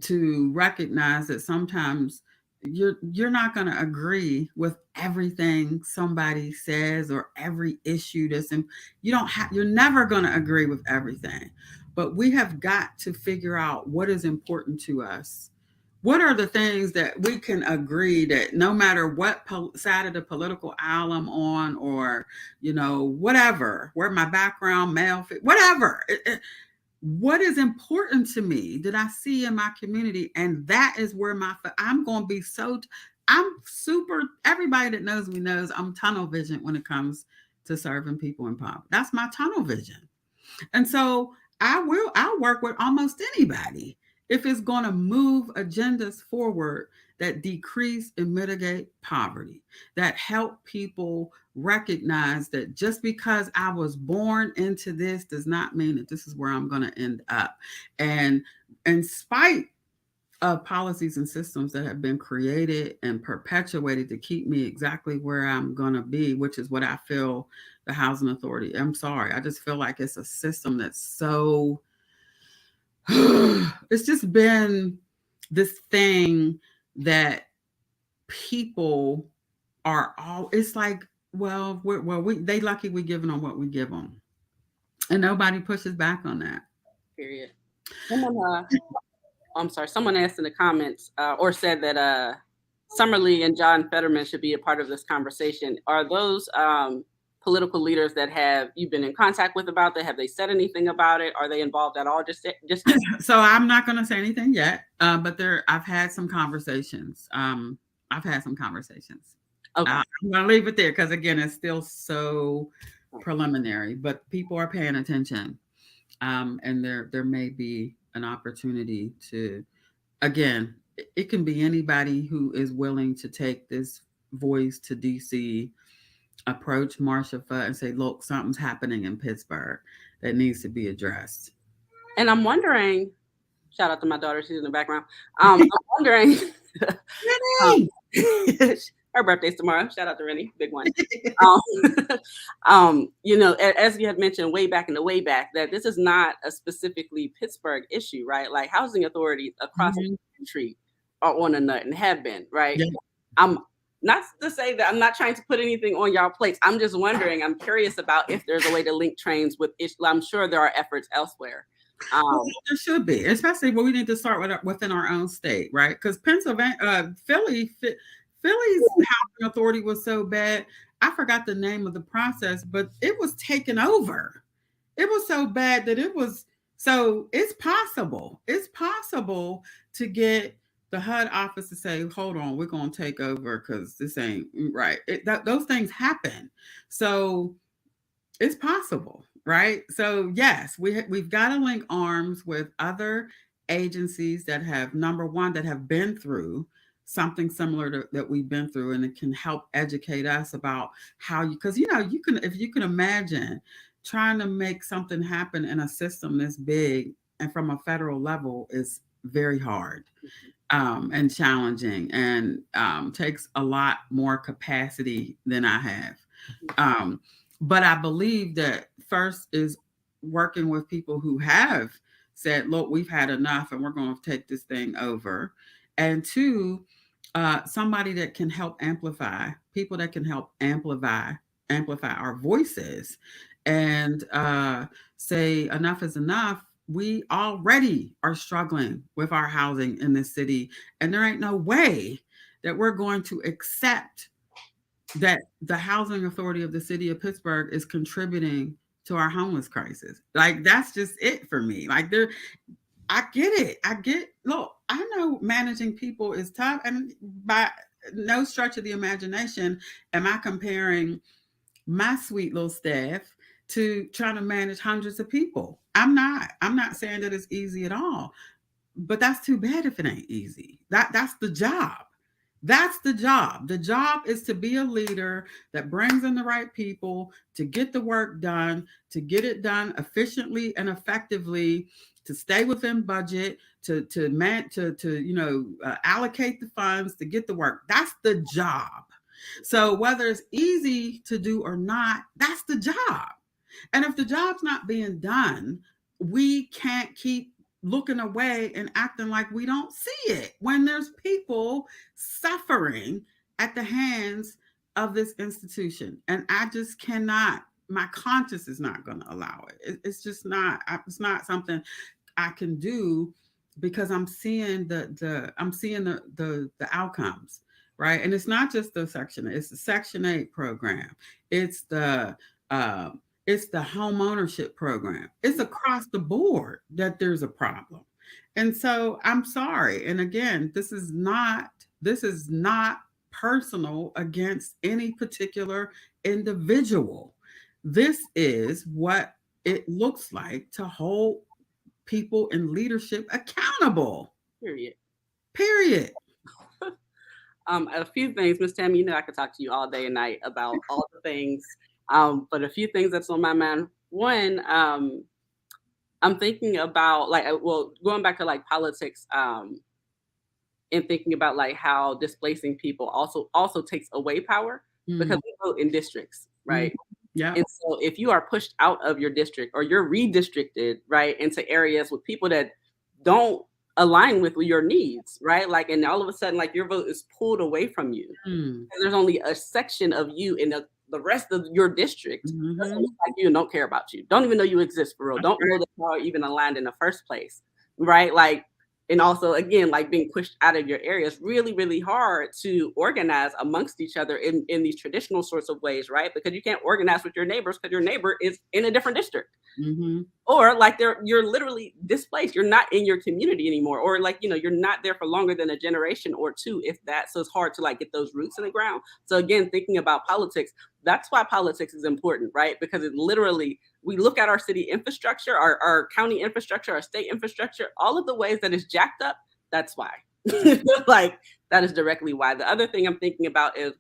to recognize that sometimes you're not going to agree with everything somebody says or every issue that's in, you're never going to agree with everything, but we have got to figure out what is important to us. What are the things that we can agree that no matter what side of the political aisle I'm on, or whatever, where my background, male, whatever, what is important to me that I see in my community, and that is where I'm going to be I'm super. Everybody that knows me knows I'm tunnel vision when it comes to serving people in poverty. That's my tunnel vision, and so I'll work with almost anybody if it's going to move agendas forward that decrease and mitigate poverty, that help people recognize that just because I was born into this does not mean that this is where I'm going to end up. And in spite of policies and systems that have been created and perpetuated to keep me exactly where I'm going to be, which is what I feel the housing authority, I'm sorry, I just feel like it's a system that's so it's just been this thing that people are all, it's like, well, they lucky we giving them what we give them, and nobody pushes back on that. Period. I'm sorry. Someone asked in the comments or said that Summerlee and John Fetterman should be a part of this conversation. Are those political leaders that you've been in contact with about that? Have they said anything about it? Are they involved at all? Just So I'm not going to say anything yet, but I've had some conversations. I've had some conversations. Okay. I'm going to leave it there because again, it's still so preliminary, but people are paying attention, and there may be an opportunity to, again, it can be anybody who is willing to take this voice to DC, approach Marsha Fudd and say, look, something's happening in Pittsburgh that needs to be addressed. And I'm wondering, shout out to my daughter, she's in the background. I'm wondering, Her birthday's tomorrow. Shout out to Rennie, big one. Um, as you had mentioned way back in the way back, that this is not a specifically Pittsburgh issue, right? Like housing authorities across the Mhm. country are on a nut and have been, right? Yeah. I'm not to say that I'm not trying to put anything on y'all plates. I'm just wondering. I'm curious about if there's a way to link trains with. I'm sure there are efforts elsewhere. Well, Um, there should be, especially when we need to start within our own state, right? Because Pennsylvania, Philly's housing authority was so bad. I forgot the name of the process, but it was taken over. It was so bad that it was. So it's possible. It's possible to get the HUD office to say, "Hold on, we're going to take over because this ain't right." Those things happen. So it's possible, right? So yes, we've got to link arms with other agencies that have, number one, that have been through something similar to that we've been through, and it can help educate us about how you, because you can, if you can imagine trying to make something happen in a system this big and from a federal level is very hard, and challenging, and takes a lot more capacity than I have. Um, but I believe that first is working with people who have said, look, we've had enough and we're going to take this thing over. And two, somebody that can help amplify, people that can help amplify our voices, and say enough is enough. We already are struggling with our housing in this city, and there ain't no way that we're going to accept that the housing authority of the city of Pittsburgh is contributing to our homeless crisis. Like that's just it for me. Like there, I get it. I get. Look, I know managing people is tough, and by no stretch of the imagination am I comparing my sweet little staff to trying to manage hundreds of people. I'm not. I'm not saying that it's easy at all, but that's too bad if it ain't easy. That's the job. That's the job. The job is to be a leader that brings in the right people to get the work done, to get it done efficiently and effectively, to stay within budget, to allocate the funds to get the work. That's the job. So whether it's easy to do or not, that's the job. And if the job's not being done, we can't keep looking away and acting like we don't see it when there's people suffering at the hands of this institution. And I just cannot, my conscience is not going to allow it. It's just not, it's not something I can do because I'm seeing the outcomes, right? And it's not just the Section 8, it's the Section 8 program. It's the uh, it's the home ownership program. It's across the board that there's a problem. And so I'm sorry. And again, this is not personal against any particular individual. This is what it looks like to hold people in leadership accountable. Period. Period. A few things, Miss Tammy. I could talk to you all day and night about all the things. But a few things that's on my mind. One, I'm thinking about going back to like politics, and thinking about like how displacing people also takes away power because Mm, we vote in districts, mm, right? yeah. And so if you are pushed out of your district or you're redistricted, right, into areas with people that don't align with your needs, right? Like, and all of a sudden, like your vote is pulled away from you. Mm, And there's only a section of you in the rest of your district doesn't look mhm. like you and don't care about you. Don't even know you exist for real. That's Don't know right. that you are even aligned in the first place, right? Like, and also again, like being pushed out of your area is really, really hard to organize amongst each other in these traditional sorts of ways, right? Because you can't organize with your neighbors because your neighbor is in a different district, Mhm. or like you're literally displaced, you're not in your community anymore, or like you're not there for longer than a generation or two, if that. So it's hard to like get those roots in the ground. So again, thinking about politics, that's why politics is important, right? Because it literally, we look at our city infrastructure, our county infrastructure, our state infrastructure, all of the ways that it's jacked up. That's why. Like, that is directly why. The other thing I'm thinking about is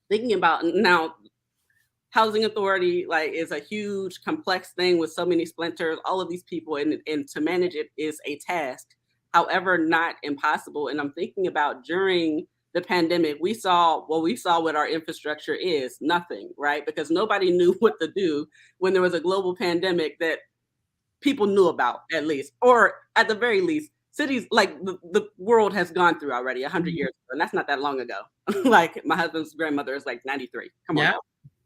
thinking about now, housing authority like is a huge complex thing with so many splinters, all of these people, and to manage it is a task, however not impossible. And I'm thinking about during the pandemic, we saw what our infrastructure is nothing, right? Because nobody knew what to do when there was a global pandemic that people knew about, at least, or at the very least, cities like the world has gone through already 100 years Mhm. ago, and that's not that long ago. Like my husband's grandmother is like 93. Come on Yep.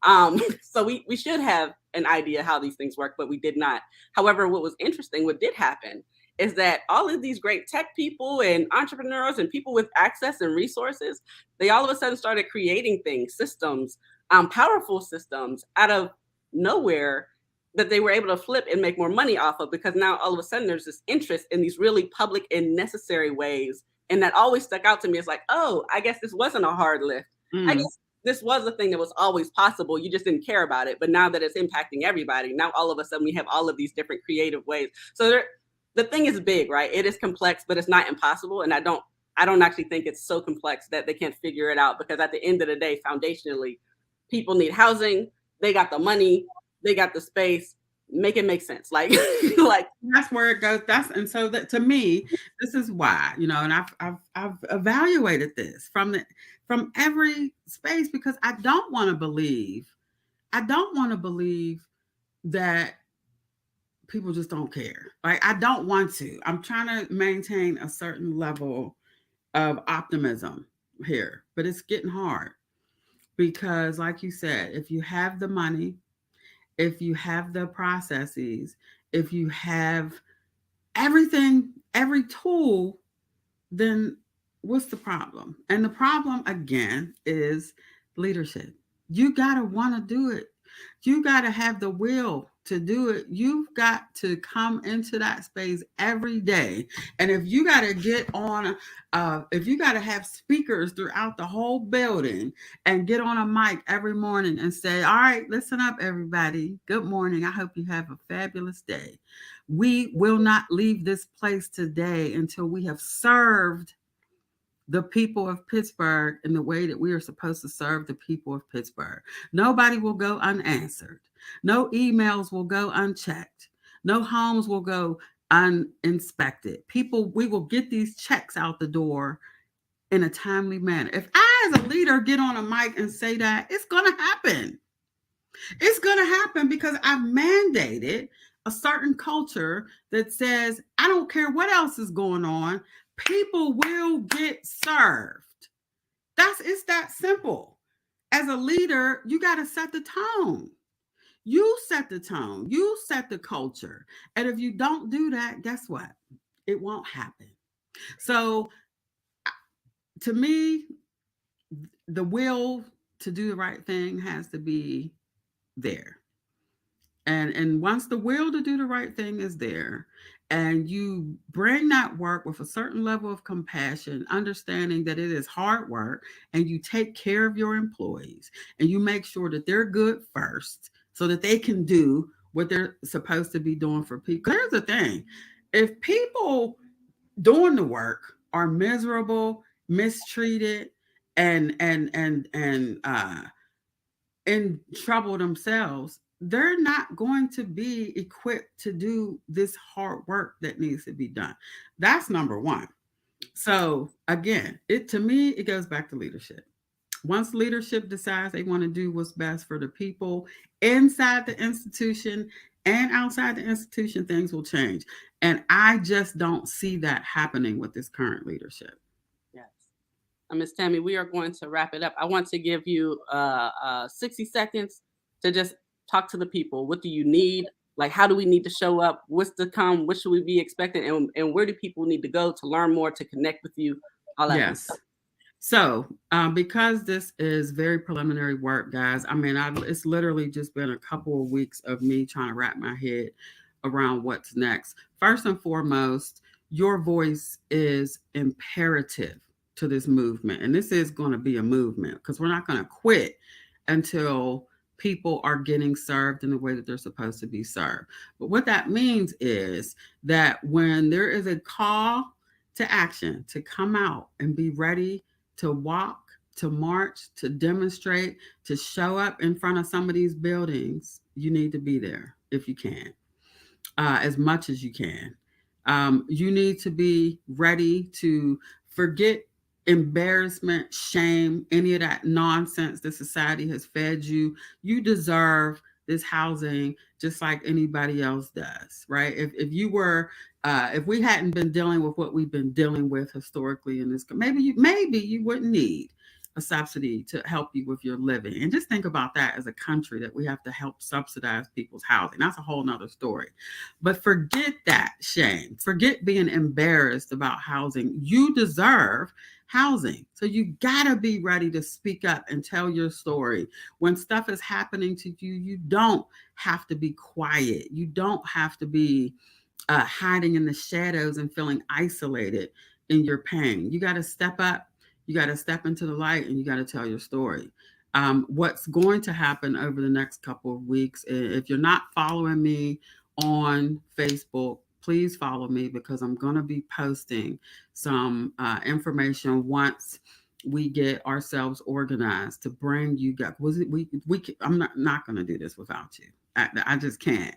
now. So we should have an idea how these things work, but we did not. However, what was interesting, what did happen, is that all of these great tech people and entrepreneurs and people with access and resources, they all of a sudden started creating things, systems, powerful systems out of nowhere that they were able to flip and make more money off of, because now all of a sudden there's this interest in these really public and necessary ways. And that always stuck out to me. It's like, oh, I guess this wasn't a hard lift. I Mm. guess this was a thing that was always possible. You just didn't care about it. But now that it's impacting everybody, now all of a sudden we have all of these different creative ways. So the thing is big, right? It is complex, but it's not impossible. And I don't actually think it's so complex that they can't figure it out, because at the end of the day, foundationally, people need housing. They got the money, they got the space. Make it make sense. Like, like, That's where it goes. That's and so that to me, this is why, and I've evaluated this from every space because I don't want to believe that people just don't care. Like I don't want to. I'm trying to maintain a certain level of optimism here, but it's getting hard because like you said, if you have the money, if you have the processes, if you have everything, every tool, then what's the problem? And the problem again is leadership. You got to want to do it. You got to have the will to do it. You've got to come into that space every day. And if you got to get on, if you got to have speakers throughout the whole building and get on a mic every morning and say, all right, listen up, everybody. Good morning. I hope you have a fabulous day. We will not leave this place today until we have served the people of Pittsburgh in the way that we are supposed to serve the people of Pittsburgh. Nobody will go unanswered. No emails will go unchecked. No homes will go uninspected. People, we will get these checks out the door in a timely manner. If I, as a leader, get on a mic and say that, it's going to happen. It's going to happen because I've mandated a certain culture that says, I don't care what else is going on, people will get served. It's that simple. As a leader, you got to set the tone. You set the tone. You set the culture. And if you don't do that, guess what? It won't happen. So to me, the will to do the right thing has to be there. And once the will to do the right thing is there, and you bring that work with a certain level of compassion, understanding that it is hard work, and you take care of your employees and you make sure that they're good first so that they can do what they're supposed to be doing for people. Here's the thing: if people doing the work are miserable, mistreated, and in trouble themselves, they're not going to be equipped to do this hard work that needs to be done. That's number one. So again, it to me, it goes back to leadership. Once leadership decides they want to do what's best for the people inside the institution and outside the institution, things will change. And I just don't see that happening with this current leadership. yes. Miss Tammy, we are going to wrap it up. I want to give you 60 seconds to just talk to the people. What do you need? Like, how do we need to show up? What's to come? What should we be expecting? And where do people need to go to learn more, to connect with you? All that fun Yes. stuff. So, because this is very preliminary work, guys, I mean, it's literally just been a couple of weeks of me trying to wrap my head around what's next. First and foremost, your voice is imperative to this movement. And this is going to be a movement because we're not going to quit until people are getting served in the way that they're supposed to be served. But what that means is that when there is a call to action, to come out and be ready to walk, to march, to demonstrate, to show up in front of some of these buildings, you need to be there if you can, as much as you can. You need to be ready to forget. embarrassment, shame, any of that nonsense that society has fed you. You deserve this housing just like anybody else does, right? If we hadn't been dealing with what we've been dealing with historically in this, maybe you wouldn't need a subsidy to help you with your living. And just think about that as a country that we have to help subsidize people's housing. That's a whole nother story. But forget that shame. Forget being embarrassed about housing. You deserve housing. So you gotta be ready to speak up and tell your story. When stuff is happening to you, you don't have to be quiet. You don't have to be hiding in the shadows and feeling isolated in your pain. You got to step up, you got to step into the light, and you got to tell your story. What's going to happen over the next couple of weeks, if you're not following me on Facebook, please follow me because I'm going to be posting some information once we get ourselves organized to bring you guys. I'm not going to do this without you. I just can't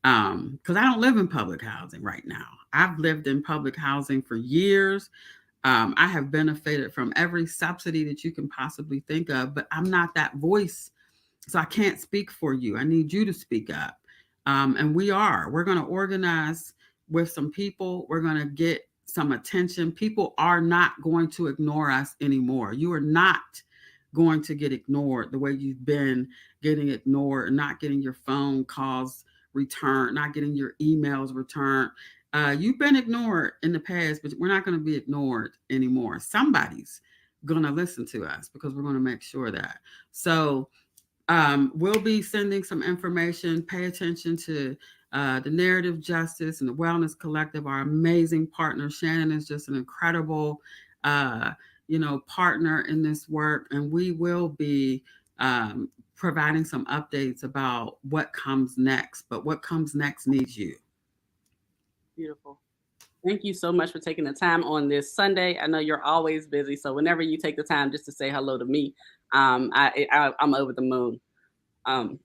because I don't live in public housing right now. I've lived in public housing for years. I have benefited from every subsidy that you can possibly think of, but I'm not that voice, so I can't speak for you. I need you to speak up. And we're going to organize with some people. We're going to get some attention. People are not going to ignore us anymore. You are not going to get ignored the way you've been getting ignored, not getting your phone calls returned, not getting your emails returned. You've been ignored in the past, but we're not going to be ignored anymore. Somebody's going to listen to us because we're going to make sure that. So we'll be sending some information. Pay attention to the Narrative Justice and the Wellness Collective. Our amazing partner Shannon is just an incredible, uh, partner in this work, and we will be providing some updates about what comes next. But what comes next needs you. Beautiful. Thank you so much for taking the time on this Sunday. I know you're always busy, so whenever you take the time just to say hello to me, I'm over the moon. Um,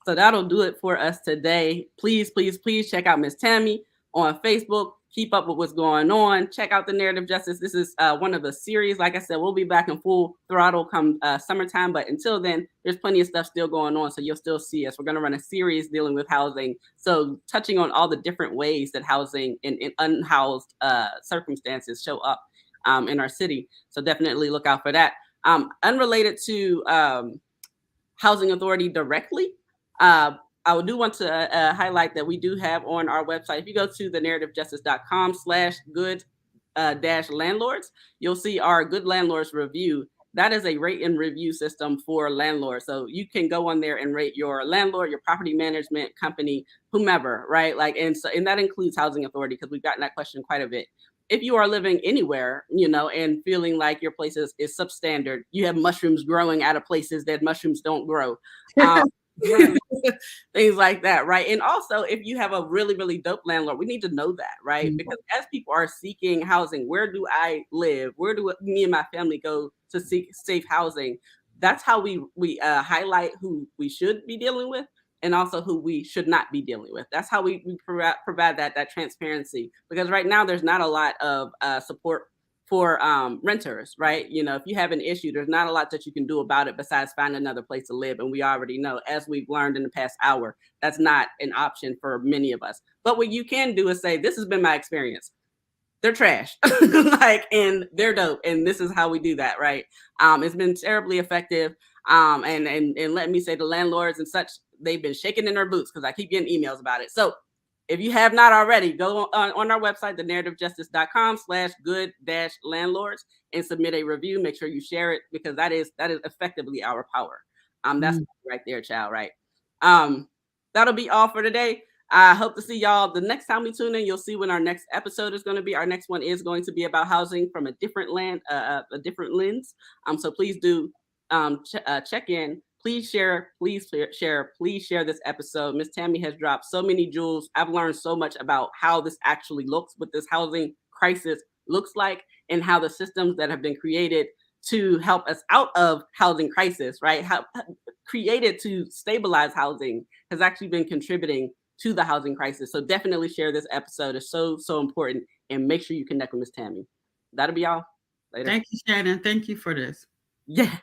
so that'll do it for us today. Please, please, please check out Miss Tammy on Facebook. Keep up with what's going on. Check out the Narrative Justice. This is one of the series. Like I said, we'll be back in full throttle come summertime. But until then, there's plenty of stuff still going on. So you'll still see us. We're going to run a series dealing with housing. So touching on all the different ways that housing in unhoused circumstances show up in our city. So definitely look out for that. Unrelated to housing authority directly, I do want to highlight that we do have on our website, if you go to thenarrativejustice.com/good dash landlords, you'll see our Good Landlords review. That is a rate and review system for landlords. So you can go on there and rate your landlord, your property management company, whomever, right? And that includes housing authority, because we've gotten that question quite a bit. If you are living anywhere, and feeling like your place is substandard, you have mushrooms growing out of places that mushrooms don't grow. Um, Right. things like that, right? And also, if you have a really, really dope landlord, we need to know that, right? Mm. Because as people are seeking housing, where do I live? Where do me and my family go to seek safe housing? That's how we highlight who we should be dealing with, and also who we should not be dealing with. That's how we provide that transparency. Because right now, there's not a lot of support for renters, right? If you have an issue, there's not a lot that you can do about it besides find another place to live. And we already know, as we've learned in the past hour, that's not an option for many of us. But what you can do is say, this has been my experience. They're trash, and they're dope. And this is how we do that, right? It's been terribly effective. And let me say, the landlords and such, they've been shaking in their boots because I keep getting emails about it. So if you have not already, go on our website, thenarrativejustice.com/good-landlords, and submit a review. Make sure you share it, because that is effectively our power. That's Mm. right there, child. Right. Um, that'll be all for today. I hope to see y'all the next time we tune in. You'll see when our next episode is going to be. Our next one is going to be about housing from a different different lens. So please do check in. Please share, please share this episode. Miss Tammy has dropped so many jewels. I've learned so much about how this actually looks, what this housing crisis looks like, and how the systems that have been created to help us out of housing crisis, right? How created to stabilize housing has actually been contributing to the housing crisis. So definitely share this episode. It's so, so important. And make sure you connect with Miss Tammy. That'll be all. Later. Thank you, Shannon. Thank you for this. Yeah.